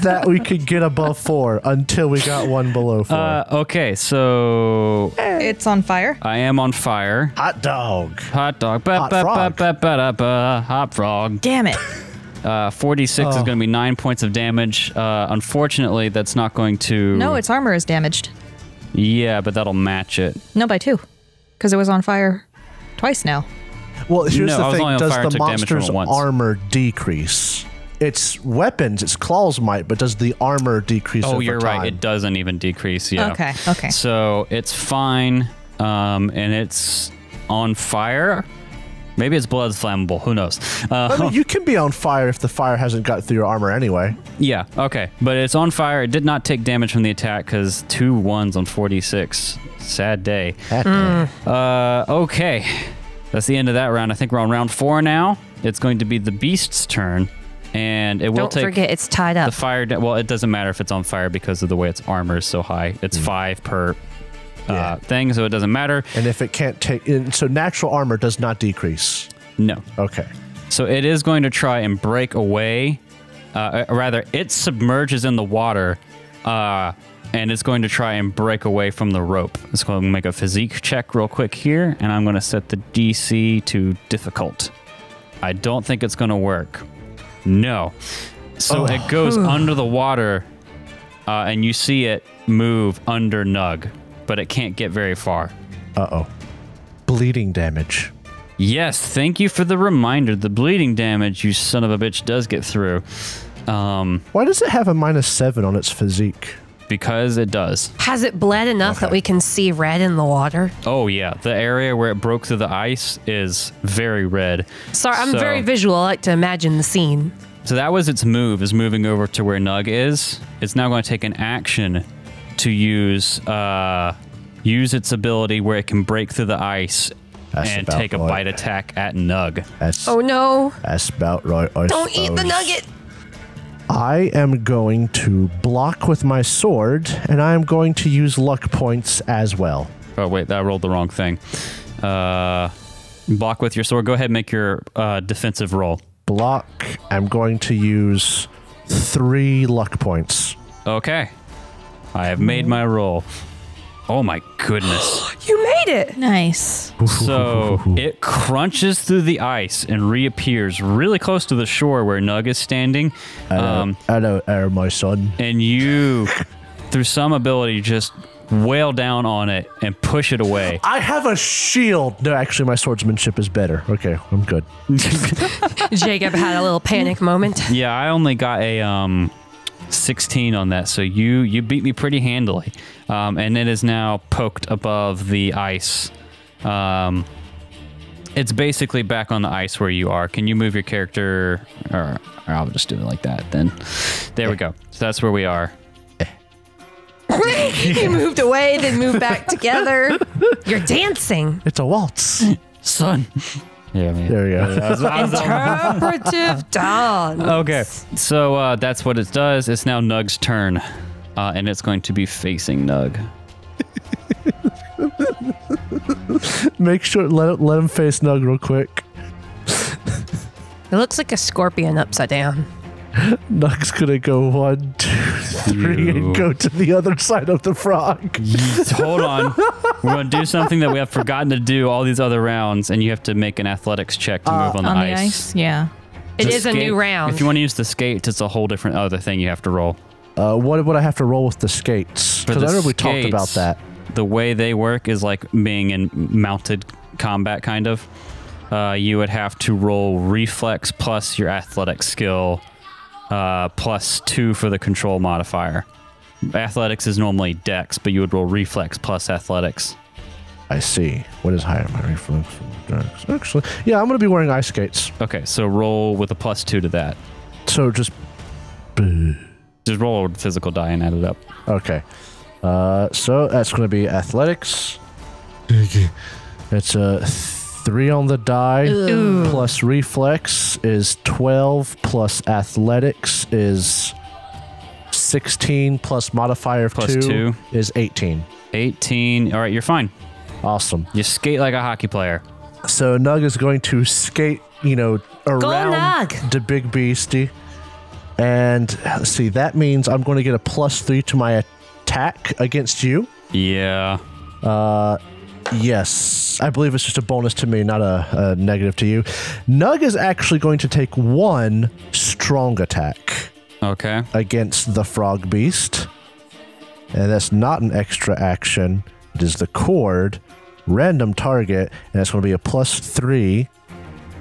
Speaker 2: that we could get above 4 until we got 1 below 4.
Speaker 3: Okay, so
Speaker 6: It's on fire.
Speaker 3: I am on fire.
Speaker 2: Hot dog.
Speaker 3: Hot dog.
Speaker 2: Hot frog.
Speaker 3: Hot frog.
Speaker 6: Damn it.
Speaker 3: 46 is going to be 9 points of damage. Unfortunately, that's not going to...
Speaker 6: No, its armor is damaged.
Speaker 3: Yeah, but that'll match it.
Speaker 6: No, by 2. Because it was on fire twice now.
Speaker 2: Well, here's
Speaker 3: No, I
Speaker 2: the
Speaker 3: was
Speaker 2: thing.
Speaker 3: only on
Speaker 2: Does
Speaker 3: fire and
Speaker 2: the
Speaker 3: took damage from it
Speaker 2: monster's
Speaker 3: once.
Speaker 2: armor decrease? Its weapons, its claws might, but does the armor decrease over
Speaker 3: You're
Speaker 2: time?
Speaker 3: right. It doesn't even decrease. Yeah.
Speaker 6: Okay.
Speaker 3: So it's fine, and it's on fire. Maybe its blood's flammable. Who knows?
Speaker 2: I mean, you can be on fire if the fire hasn't got through your armor anyway.
Speaker 3: Yeah, okay. But it's on fire. It did not take damage from the attack because 2 1s on 46. Sad day. Okay. That's the end of that round. I think we're on round 4 now. It's going to be the beast's turn. And it will
Speaker 4: Don't
Speaker 3: take
Speaker 4: forget, it's tied up.
Speaker 3: the fire. Well, it doesn't matter if it's on fire because of the way its armor is so high. It's 5 per thing, so it doesn't matter.
Speaker 2: And if it can't take... So natural armor does not decrease.
Speaker 3: No.
Speaker 2: Okay.
Speaker 3: So it is going to try and break away. Rather, it submerges in the water, and it's going to try and break away from the rope. It's going to make a physique check real quick here, and I'm going to set the DC to difficult. I don't think it's going to work. No. So it goes under the water, and you see it move under Nug, but it can't get very far.
Speaker 2: Uh-oh. Bleeding damage.
Speaker 3: Yes, thank you for the reminder. The bleeding damage, you son of a bitch, does get through.
Speaker 2: Why does it have a -7 on its physique?
Speaker 3: Because it does.
Speaker 4: Has it bled enough that we can see red in the water?
Speaker 3: Oh, yeah. The area where it broke through the ice is very red.
Speaker 4: Sorry, I'm very visual. I like to imagine the scene.
Speaker 3: So that was its move, is moving over to where Nug is. It's now going to take an action to use its ability where it can break through the ice and take a bite attack at Nug.
Speaker 4: Oh, no.
Speaker 2: That's about right, I
Speaker 4: Don't eat the
Speaker 2: suppose.
Speaker 4: nugget.
Speaker 2: I am going to block with my sword, and I am going to use luck points as well.
Speaker 3: Oh, wait, I rolled the wrong thing. Block with your sword. Go ahead and make your defensive roll.
Speaker 2: Block, I'm going to use 3 luck points.
Speaker 3: Okay. I have made my roll. Oh my goodness.
Speaker 4: You made it.
Speaker 6: Nice.
Speaker 3: So it crunches through the ice and reappears really close to the shore where Nug is standing.
Speaker 2: Hello, my son.
Speaker 3: And you, through some ability, just wail down on it and push it away.
Speaker 2: I have a shield. No, actually, my swordsmanship is better. Okay, I'm good.
Speaker 4: Jacob had a little panic moment.
Speaker 3: Yeah, I only got a 16 on that, so you beat me pretty handily. And it is now poked above the ice. It's basically back on the ice where you are. Can you move your character? Or I'll just do it like that then. There we go. So that's where we are.
Speaker 4: You moved away, then moved back together. You're dancing.
Speaker 2: It's a waltz.
Speaker 3: Son. Yeah, man.
Speaker 2: There we go.
Speaker 4: Interpretive dance.
Speaker 3: Okay, so that's what it does. It's now Nug's turn, and it's going to be facing Nug.
Speaker 2: Make sure, let him face Nug real quick.
Speaker 4: It looks like a scorpion upside down.
Speaker 2: Nug's gonna go 1, 2, 3 and go to the other side of the frog.
Speaker 3: Hold on. We're going to do something that we have forgotten to do all these other rounds, and you have to make an athletics check to move on the ice.
Speaker 6: Yeah.
Speaker 4: It is a new round.
Speaker 3: If you want to use the skates, it's a whole different other thing you have to roll.
Speaker 2: What would I have to roll with the skates? Because I know we talked about that.
Speaker 3: The way they work is like being in mounted combat, kind of. You would have to roll reflex plus your athletic skill, +2 for the control modifier. Athletics is normally dex, but you would roll reflex plus athletics.
Speaker 2: I see. What is higher? My reflex? Dex? Actually, yeah, I'm going to be wearing ice skates.
Speaker 3: Okay, so roll with a +2 to that.
Speaker 2: So just
Speaker 3: roll with the physical die and add it up.
Speaker 2: Okay. So that's going to be athletics. It's a 3 on the die. Plus reflex is 12. Plus athletics is 16. Plus modifier of
Speaker 3: Plus 2
Speaker 2: is 18.
Speaker 3: 18. All right, you're fine.
Speaker 2: Awesome.
Speaker 3: You skate like a hockey player.
Speaker 2: So Nug is going to skate, around
Speaker 4: Nug.
Speaker 2: the big beastie. And let's see, that means I'm going to get a +3 to my attack against you.
Speaker 3: Yeah.
Speaker 2: Yes. I believe it's just a bonus to me, not a negative to you. Nug is actually going to take 1 strong attack.
Speaker 3: Okay.
Speaker 2: Against the frog beast. And that's not an extra action. It is the cord, random target, and it's going to be a +3,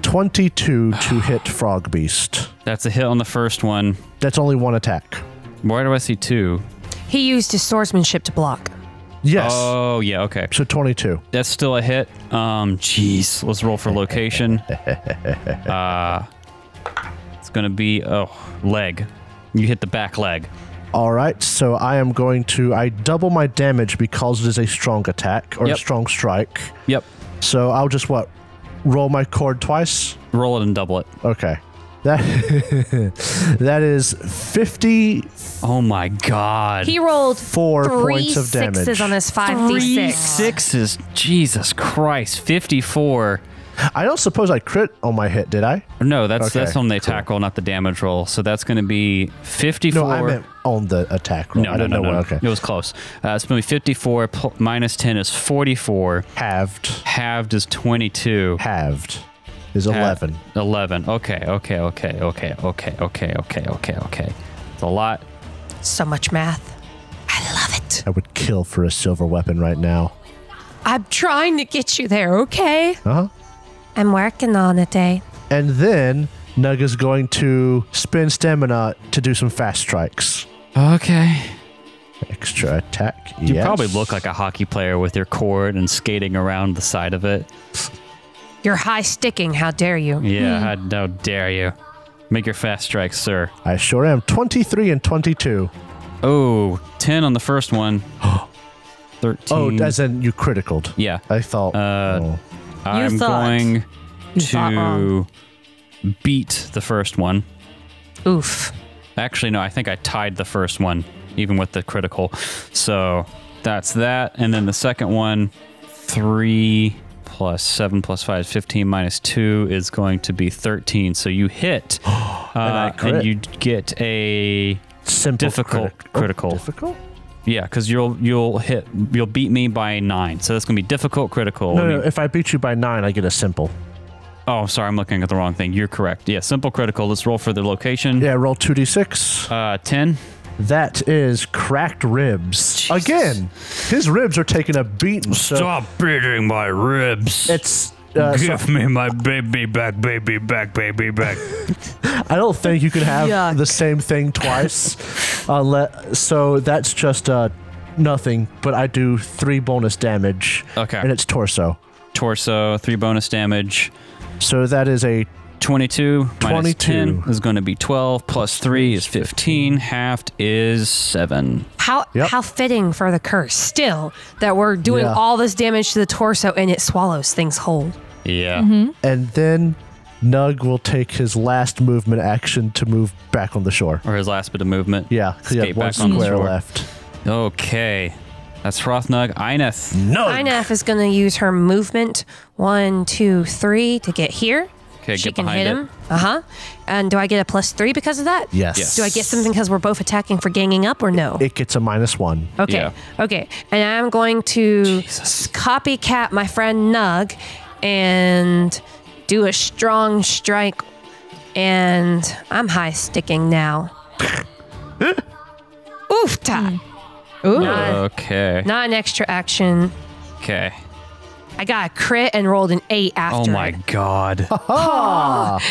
Speaker 2: 22 to hit frog beast.
Speaker 3: That's a hit on the first one.
Speaker 2: That's only 1 attack.
Speaker 3: Why do I see 2?
Speaker 4: He used his swordsmanship to block.
Speaker 2: Yes.
Speaker 3: Oh, yeah, okay.
Speaker 2: So 22.
Speaker 3: That's still a hit. Jeez. Let's roll for location. It's going to be, leg. You hit the back leg.
Speaker 2: All right, so I am going to... I double my damage because it is a strong attack, or a strong strike.
Speaker 3: Yep.
Speaker 2: So I'll just, roll my cord twice?
Speaker 3: Roll it and double it.
Speaker 2: Okay. That is 50...
Speaker 3: Oh my god.
Speaker 4: He rolled
Speaker 2: 4 points of damage.
Speaker 4: 3 6s on his 5d6.
Speaker 3: 6s. Jesus Christ. 54.
Speaker 2: I don't suppose I crit on my hit, did I?
Speaker 3: No, that's
Speaker 2: Okay,
Speaker 3: on the attack roll, not the damage roll. So that's going to be 54.
Speaker 2: No, I meant on the attack roll. I didn't know what. Okay.
Speaker 3: It was close. It's going to be 54 minus 10 is 44.
Speaker 2: Halved.
Speaker 3: Halved is 22.
Speaker 2: Halved is 11.
Speaker 3: 11. Okay. It's a lot.
Speaker 4: So much math. I love it.
Speaker 2: I would kill for a silver weapon right now.
Speaker 4: I'm trying to get you there, okay?
Speaker 2: Uh-huh.
Speaker 4: I'm working on it, eh?
Speaker 2: And then Nug is going to spend stamina to do some fast strikes.
Speaker 3: Okay.
Speaker 2: Extra attack.
Speaker 3: You
Speaker 2: yes.
Speaker 3: probably look like a hockey player with your cord and skating around the side of it.
Speaker 4: You're high sticking. How dare you?
Speaker 3: Yeah, how dare you. Make your fast strikes, sir.
Speaker 2: I sure am. 23 and 22.
Speaker 3: Oh, 10 on the first one. 13.
Speaker 2: Oh, as in you criticaled.
Speaker 3: Yeah.
Speaker 2: I thought.
Speaker 3: I'm going to beat the first one.
Speaker 4: Oof.
Speaker 3: Actually, no, I think I tied the first one, even with the critical. So that's that. And then the second one, 3 plus 7 plus 5 is 15 minus 2 is going to be 13. So you hit, and you get a
Speaker 2: simple
Speaker 3: difficult critical.
Speaker 2: Difficult?
Speaker 3: Yeah, because you'll beat me by 9. So that's gonna be difficult critical.
Speaker 2: No, if I beat you by 9, I get a simple.
Speaker 3: Oh, sorry, I'm looking at the wrong thing. You're correct. Yeah, simple critical. Let's roll for the location.
Speaker 2: Yeah, roll 2d6.
Speaker 3: 10.
Speaker 2: That is cracked ribs. Jesus. Again, his ribs are taking a beating. So
Speaker 3: Stop beating my ribs.
Speaker 2: it's
Speaker 3: Give me my baby back, baby back, baby back.
Speaker 2: I don't think you can have the same thing twice. So that's just nothing, but I do 3 bonus damage.
Speaker 3: Okay.
Speaker 2: And it's torso.
Speaker 3: Torso, 3 bonus damage.
Speaker 2: So that is a
Speaker 3: 22 minus 10 is going to be 12, plus 3 is 15, halved is 7.
Speaker 4: How fitting for the curse still that we're doing all this damage to the torso and it swallows things whole.
Speaker 3: Yeah.
Speaker 4: Mm-hmm.
Speaker 2: And then Nug will take his last movement action to move back on the shore.
Speaker 3: Or his last bit of movement.
Speaker 2: Yeah, because he had 1
Speaker 3: back on the
Speaker 2: square
Speaker 3: shore.
Speaker 2: left.
Speaker 3: Okay. That's Hrothnug. Eineth.
Speaker 2: No.
Speaker 4: Inef is going to use her movement 1, 2, 3 to get here.
Speaker 3: Okay,
Speaker 4: She
Speaker 3: get
Speaker 4: can
Speaker 3: behind
Speaker 4: hit
Speaker 3: it.
Speaker 4: him. And do I get a +3 because of that?
Speaker 2: Yes.
Speaker 3: Yes.
Speaker 4: Do I get something because we're both attacking for ganging up or no?
Speaker 2: It gets a -1.
Speaker 4: Okay.
Speaker 3: Yeah.
Speaker 4: Okay. And I'm going to copycat my friend Nug and do a strong strike. And I'm high sticking now. Oofta.
Speaker 6: Ooh.
Speaker 3: Okay.
Speaker 4: Not an extra action.
Speaker 3: Okay.
Speaker 4: I got a crit and rolled an 8 after.
Speaker 3: Oh my
Speaker 4: it.
Speaker 3: god.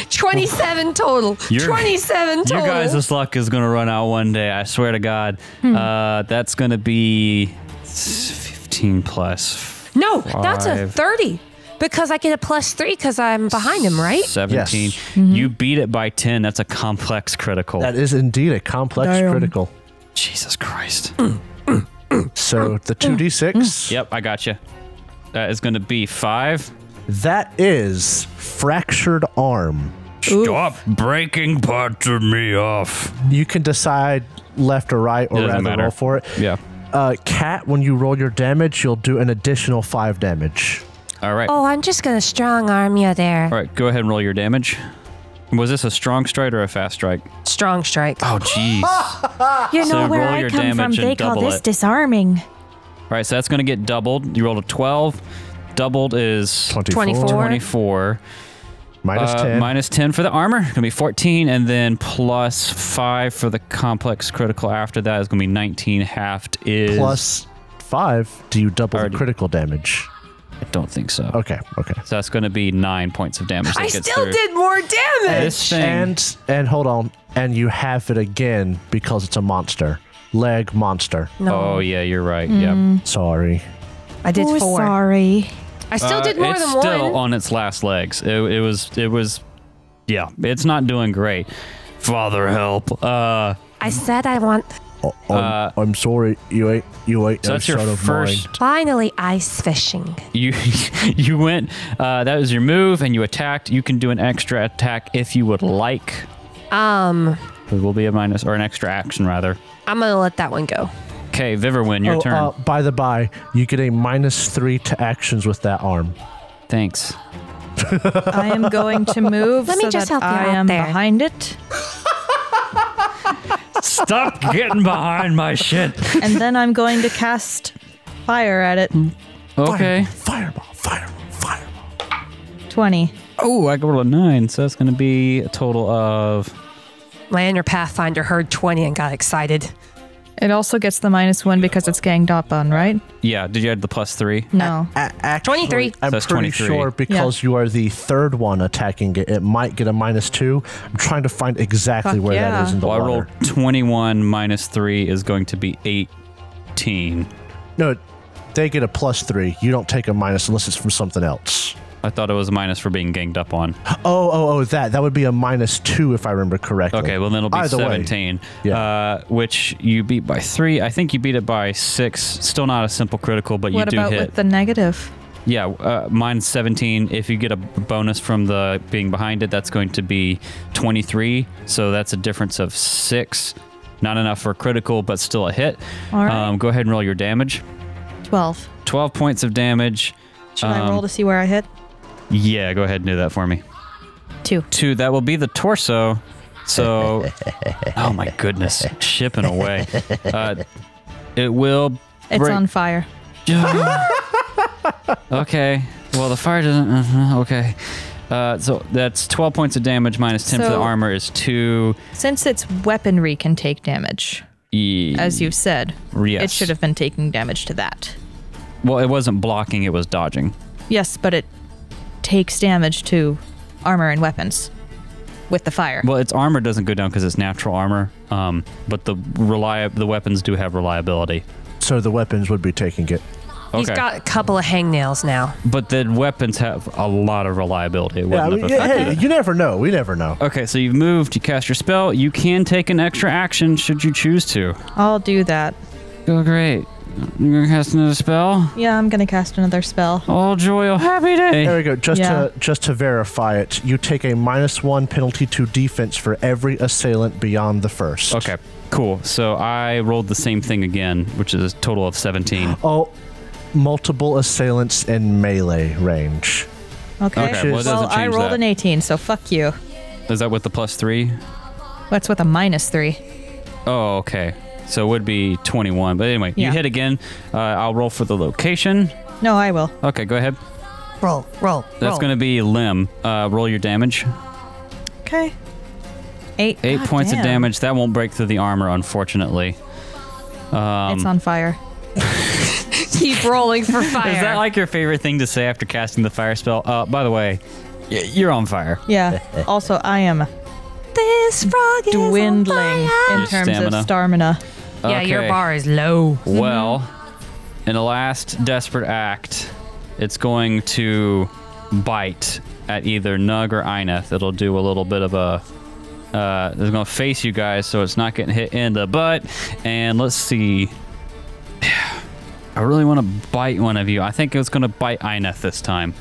Speaker 4: 27 total. 27 total.
Speaker 3: You guys' luck is gonna run out one day. I swear to God. That's gonna be 15 plus.
Speaker 4: No, that's a
Speaker 3: 5.
Speaker 4: 30 because I get a +3 because I'm behind him, right?
Speaker 3: 17.
Speaker 2: Yes.
Speaker 3: You beat it by 10. That's a complex critical.
Speaker 2: That is indeed a complex
Speaker 6: Damn.
Speaker 2: critical.
Speaker 3: Jesus Christ.
Speaker 2: So the 2d6.
Speaker 3: Yep, I got you. That is going to be 5.
Speaker 2: That is fractured arm.
Speaker 3: Stop breaking parts of me off.
Speaker 2: You can decide left or right, or
Speaker 3: It doesn't
Speaker 2: rather
Speaker 3: matter.
Speaker 2: roll for it.
Speaker 3: Yeah.
Speaker 2: Cat, when you roll your damage, you'll do an additional 5 damage.
Speaker 3: All right.
Speaker 4: Oh, I'm just going to strong arm you there.
Speaker 3: All right, go ahead and roll your damage. Was this a strong strike or a fast strike?
Speaker 4: Strong strike.
Speaker 3: Oh, jeez.
Speaker 7: You
Speaker 3: So
Speaker 7: know where
Speaker 3: roll
Speaker 7: I
Speaker 3: your
Speaker 7: come from,
Speaker 3: damage and
Speaker 7: they call
Speaker 3: double
Speaker 7: this
Speaker 3: it.
Speaker 7: disarming.
Speaker 3: All right, so that's going to get doubled. You rolled a 12. Doubled is
Speaker 4: 24.
Speaker 3: 24.
Speaker 2: Minus 10.
Speaker 3: Minus 10 for the armor. Going to be 14. And then plus 5 for the complex critical after that is going to be 19. Halved is...
Speaker 2: Plus 5. Do you double
Speaker 3: Already.
Speaker 2: the critical damage?
Speaker 3: I don't think so.
Speaker 2: Okay.
Speaker 3: So that's going to be 9 points of damage. That
Speaker 4: I
Speaker 3: gets
Speaker 4: still
Speaker 3: through.
Speaker 4: did more damage.
Speaker 3: This thing...
Speaker 2: And hold on. And you have it again because it's a monster. Leg monster.
Speaker 4: No,
Speaker 3: Oh, yeah, you're right. Yeah.
Speaker 2: Sorry.
Speaker 4: I did
Speaker 7: Oh,
Speaker 4: 4.
Speaker 7: sorry.
Speaker 4: I still did more
Speaker 3: it's
Speaker 4: than
Speaker 3: still
Speaker 4: one.
Speaker 3: on its last legs. It was, yeah, it's not doing great. Father, help.
Speaker 4: I said I want
Speaker 2: I'm sorry. You ain't
Speaker 3: So
Speaker 2: no
Speaker 3: that's your
Speaker 2: son of
Speaker 3: first-
Speaker 2: mine.
Speaker 4: finally ice fishing.
Speaker 3: You went, that was your move, and you attacked. You can do an extra attack if you would like. It will be a minus, or an extra action, rather.
Speaker 4: I'm going to let that one go.
Speaker 3: Okay, Viverwin, your turn.
Speaker 2: By the by, you get a -3 to actions with that arm.
Speaker 3: Thanks.
Speaker 6: I am going to move
Speaker 4: Let me
Speaker 6: so
Speaker 4: just
Speaker 6: that
Speaker 4: help you
Speaker 6: I
Speaker 4: out
Speaker 6: am
Speaker 4: there.
Speaker 6: behind it.
Speaker 3: Stop getting behind my shit.
Speaker 6: And then I'm going to cast fire at it.
Speaker 3: Okay.
Speaker 2: Fireball.
Speaker 6: 20.
Speaker 3: Oh, I rolled a 9, so that's going to be a total of...
Speaker 4: My inner Pathfinder heard 20 and got excited.
Speaker 6: It also gets the -1 because it's ganged up on, right?
Speaker 3: Yeah, did you add the +3?
Speaker 6: No.
Speaker 2: Actually,
Speaker 4: 23.
Speaker 2: I'm
Speaker 3: So that's
Speaker 2: pretty
Speaker 3: 23.
Speaker 2: sure because you are the third one attacking it, it might get a -2. I'm trying to find exactly
Speaker 6: Fuck
Speaker 2: where
Speaker 6: yeah.
Speaker 2: that is in the
Speaker 3: Well, I
Speaker 2: water.
Speaker 3: rolled 21 minus 3 is going to be 18.
Speaker 2: No, they get a +3. You don't take a minus unless it's from something else.
Speaker 3: I thought it was a minus for being ganged up on.
Speaker 2: That would be a -2 if I remember correctly.
Speaker 3: Okay, well then it'll be
Speaker 2: Either way.
Speaker 3: 17.
Speaker 2: Yeah.
Speaker 3: Which you beat by 3. I think you beat it by 6. Still not a simple critical, but
Speaker 6: What
Speaker 3: you do
Speaker 6: about
Speaker 3: hit.
Speaker 6: with the negative?
Speaker 3: Yeah, mine's 17. If you get a bonus from the being behind it, that's going to be 23. So that's a difference of 6. Not enough for critical, but still a hit.
Speaker 6: All right.
Speaker 3: Go ahead and roll your damage.
Speaker 6: 12.
Speaker 3: 12 points of damage.
Speaker 6: Should I roll to see where I hit?
Speaker 3: Yeah, go ahead and do that for me.
Speaker 6: 2.
Speaker 3: 2, that will be the torso. So, oh my goodness, shipping away. It will.
Speaker 6: It's on fire.
Speaker 3: Okay. Well, the fire doesn't. Okay. So that's 12 points of damage minus 10 for the
Speaker 6: So-
Speaker 3: armor is 2.
Speaker 6: Since its weaponry can take damage, as you said,
Speaker 3: Yes.
Speaker 6: it should have been taking damage to that.
Speaker 3: Well, it wasn't blocking; it was dodging.
Speaker 6: Yes, but it takes damage to armor and weapons with the fire.
Speaker 3: Well, its armor doesn't go down because it's natural armor. But the weapons do have reliability.
Speaker 2: So the weapons would be taking it.
Speaker 4: He's
Speaker 3: Okay.
Speaker 4: got a couple of hangnails now.
Speaker 3: But the weapons have a lot of reliability. It
Speaker 2: Yeah, I
Speaker 3: wouldn't
Speaker 2: mean,
Speaker 3: have affected
Speaker 2: hey, you never know. We never know.
Speaker 3: Okay, so you've moved, you cast your spell. You can take an extra action should you choose to.
Speaker 6: I'll do that.
Speaker 3: Oh, great. You gonna cast another spell?
Speaker 6: Yeah, I'm gonna cast another spell.
Speaker 3: Oh, joy, oh, happy day.
Speaker 2: There we go. Just
Speaker 6: Yeah.
Speaker 2: to verify it, you take a -1 penalty to defense for every assailant beyond the first.
Speaker 3: Okay, cool. So I rolled the same thing again, which is a total of 17.
Speaker 2: Oh, multiple assailants in melee range.
Speaker 6: Okay.
Speaker 3: Okay, well, it doesn't
Speaker 6: well, I
Speaker 3: change
Speaker 6: rolled
Speaker 3: that.
Speaker 6: an 18, so fuck you.
Speaker 3: Is that with the +3?
Speaker 6: What's with a -3?
Speaker 3: Oh, okay. So it would be 21. But anyway, you
Speaker 6: Yeah.
Speaker 3: hit again. I'll roll for the location.
Speaker 6: No, I will.
Speaker 3: Okay, go ahead.
Speaker 4: Roll.
Speaker 3: That's going to be limb. Roll your damage.
Speaker 6: Okay. 8.
Speaker 3: 8
Speaker 6: God
Speaker 3: points of
Speaker 6: damn.
Speaker 3: damage. That won't break through the armor, unfortunately.
Speaker 6: It's on fire.
Speaker 4: Keep rolling for fire.
Speaker 3: Is that like your favorite thing to say after casting the fire spell? By the way, you're on fire.
Speaker 6: Yeah. Also, I am
Speaker 4: this frog is
Speaker 6: dwindling
Speaker 4: on fire.
Speaker 6: in
Speaker 3: Your
Speaker 6: terms
Speaker 3: stamina.
Speaker 6: of stamina.
Speaker 4: Yeah, your
Speaker 3: Okay.
Speaker 4: bar is low.
Speaker 3: Well, in the last desperate act, it's going to bite at either Nug or Ineth. It'll do a little bit of a... it's going to face you guys, so it's not getting hit in the butt. And let's see. I really want to bite one of you. I think it's going to bite Ineth this time.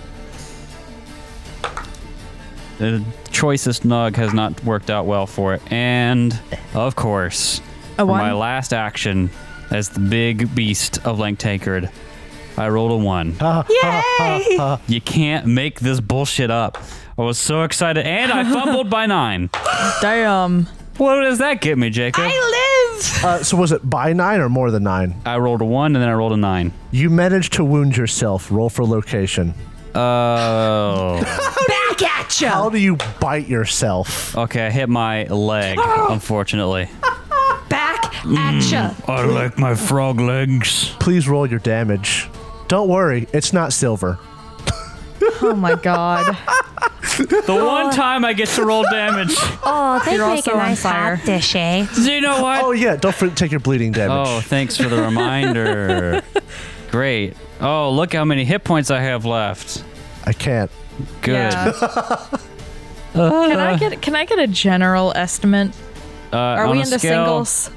Speaker 3: The choicest Nug has not worked out well for it. And, of course, for
Speaker 6: one?
Speaker 3: my last action as the big beast of Lank Tankard, I rolled a 1.
Speaker 6: Yay!
Speaker 3: You can't make this bullshit up. I was so excited, and I fumbled by 9.
Speaker 6: Damn.
Speaker 3: What does that get me, Jacob?
Speaker 2: So was it by 9 or more than 9?
Speaker 3: I rolled a 1, and then I rolled a 9.
Speaker 2: You managed to wound yourself. Roll for location.
Speaker 3: Oh.
Speaker 4: Back at you.
Speaker 2: How do you bite yourself?
Speaker 3: Okay, I hit my leg, unfortunately.
Speaker 4: Back at you.
Speaker 3: I like my frog legs.
Speaker 2: Please roll your damage. Don't worry, it's not silver.
Speaker 6: Oh my god.
Speaker 3: The one time I get to roll damage.
Speaker 4: Oh, they
Speaker 6: You're
Speaker 4: make
Speaker 6: also
Speaker 4: a
Speaker 6: on
Speaker 4: nice
Speaker 6: fire.
Speaker 4: hot dish, eh?
Speaker 3: You know what?
Speaker 2: Oh yeah, don't forget to take your bleeding damage.
Speaker 3: Oh, thanks for the reminder. Great. Oh, look how many hit points I have left.
Speaker 2: I can't.
Speaker 3: Good.
Speaker 6: Yeah. Can I get a general estimate? Are we in the singles?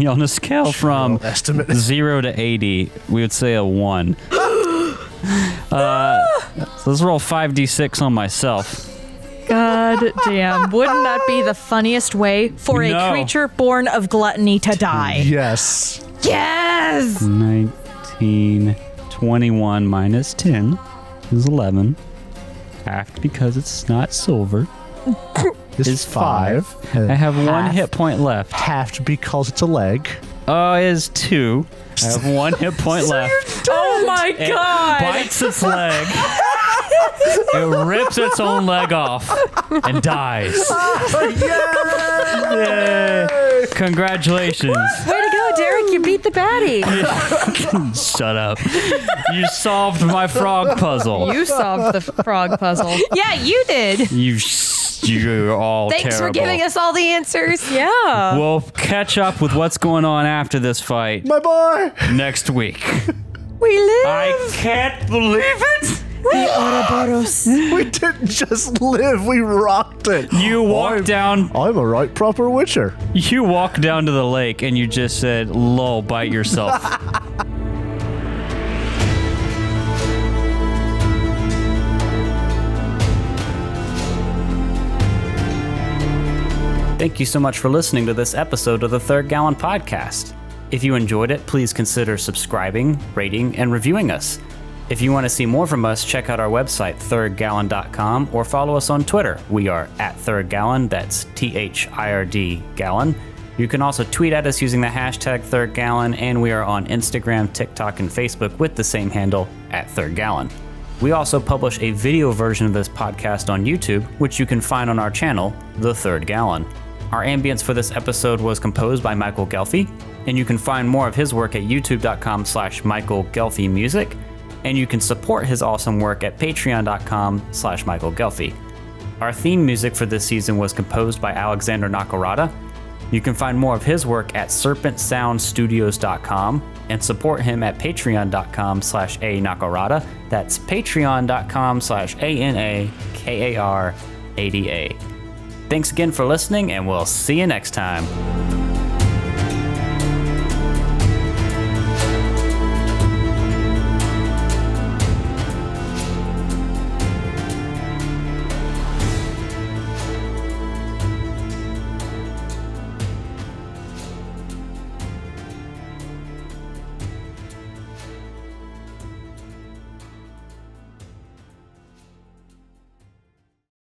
Speaker 3: On a scale from
Speaker 2: Estimate.
Speaker 3: 0 to 80, we would say a 1. So let's roll 5d6 on myself.
Speaker 6: God damn. Wouldn't that be the funniest way for a
Speaker 3: No.
Speaker 6: creature born of gluttony to die?
Speaker 2: Yes.
Speaker 4: Yes.
Speaker 3: 19, 21 minus 10 is 11. Half because it's not silver.
Speaker 2: This
Speaker 3: Is 5. I have 1 hit point left.
Speaker 2: Half because it's a leg.
Speaker 3: Is 2. I have 1 hit point left.
Speaker 6: Oh my
Speaker 3: It
Speaker 6: god!
Speaker 3: bites its leg. It rips its own leg off and dies. Yay! Congratulations.
Speaker 6: Way to go, Derek! You beat the baddie.
Speaker 3: Shut up. You solved my frog puzzle.
Speaker 6: You solved the frog puzzle.
Speaker 4: Yeah, you did.
Speaker 3: You're all
Speaker 4: Thanks
Speaker 3: terrible.
Speaker 4: for giving us all the answers.
Speaker 6: Yeah.
Speaker 3: We'll catch up with what's going on after this fight
Speaker 2: My boy.
Speaker 3: next week.
Speaker 4: We live.
Speaker 3: I can't believe it.
Speaker 6: The Ouroboros.
Speaker 2: We didn't just live. We rocked it.
Speaker 3: You walk down.
Speaker 2: I'm a right proper witcher.
Speaker 3: You walk down to the lake and you just said, "Lol, bite yourself." Thank you so much for listening to this episode of the Third Gallon Podcast. If you enjoyed it, please consider subscribing, rating, and reviewing us. If you want to see more from us, check out our website, thirdgallon.com, or follow us on Twitter. We are at Third Gallon, that's THIRD Gallon. You can also tweet at us using the hashtag Third Gallon, and we are on Instagram, TikTok, and Facebook with the same handle, at Third Gallon. We also publish a video version of this podcast on YouTube, which you can find on our channel, The Third Gallon. Our ambience for this episode was composed by Michael Ghelfi, and you can find more of his work at youtube.com/Michael Ghelfi Music, and you can support his awesome work at patreon.com/Michael Ghelfi. Our theme music for this season was composed by Alexander Nakarada. You can find more of his work at serpentsoundstudios.com and support him at patreon.com/A Nakarada. That's patreon.com/ANAKARADA. Thanks again for listening, and we'll see you next time.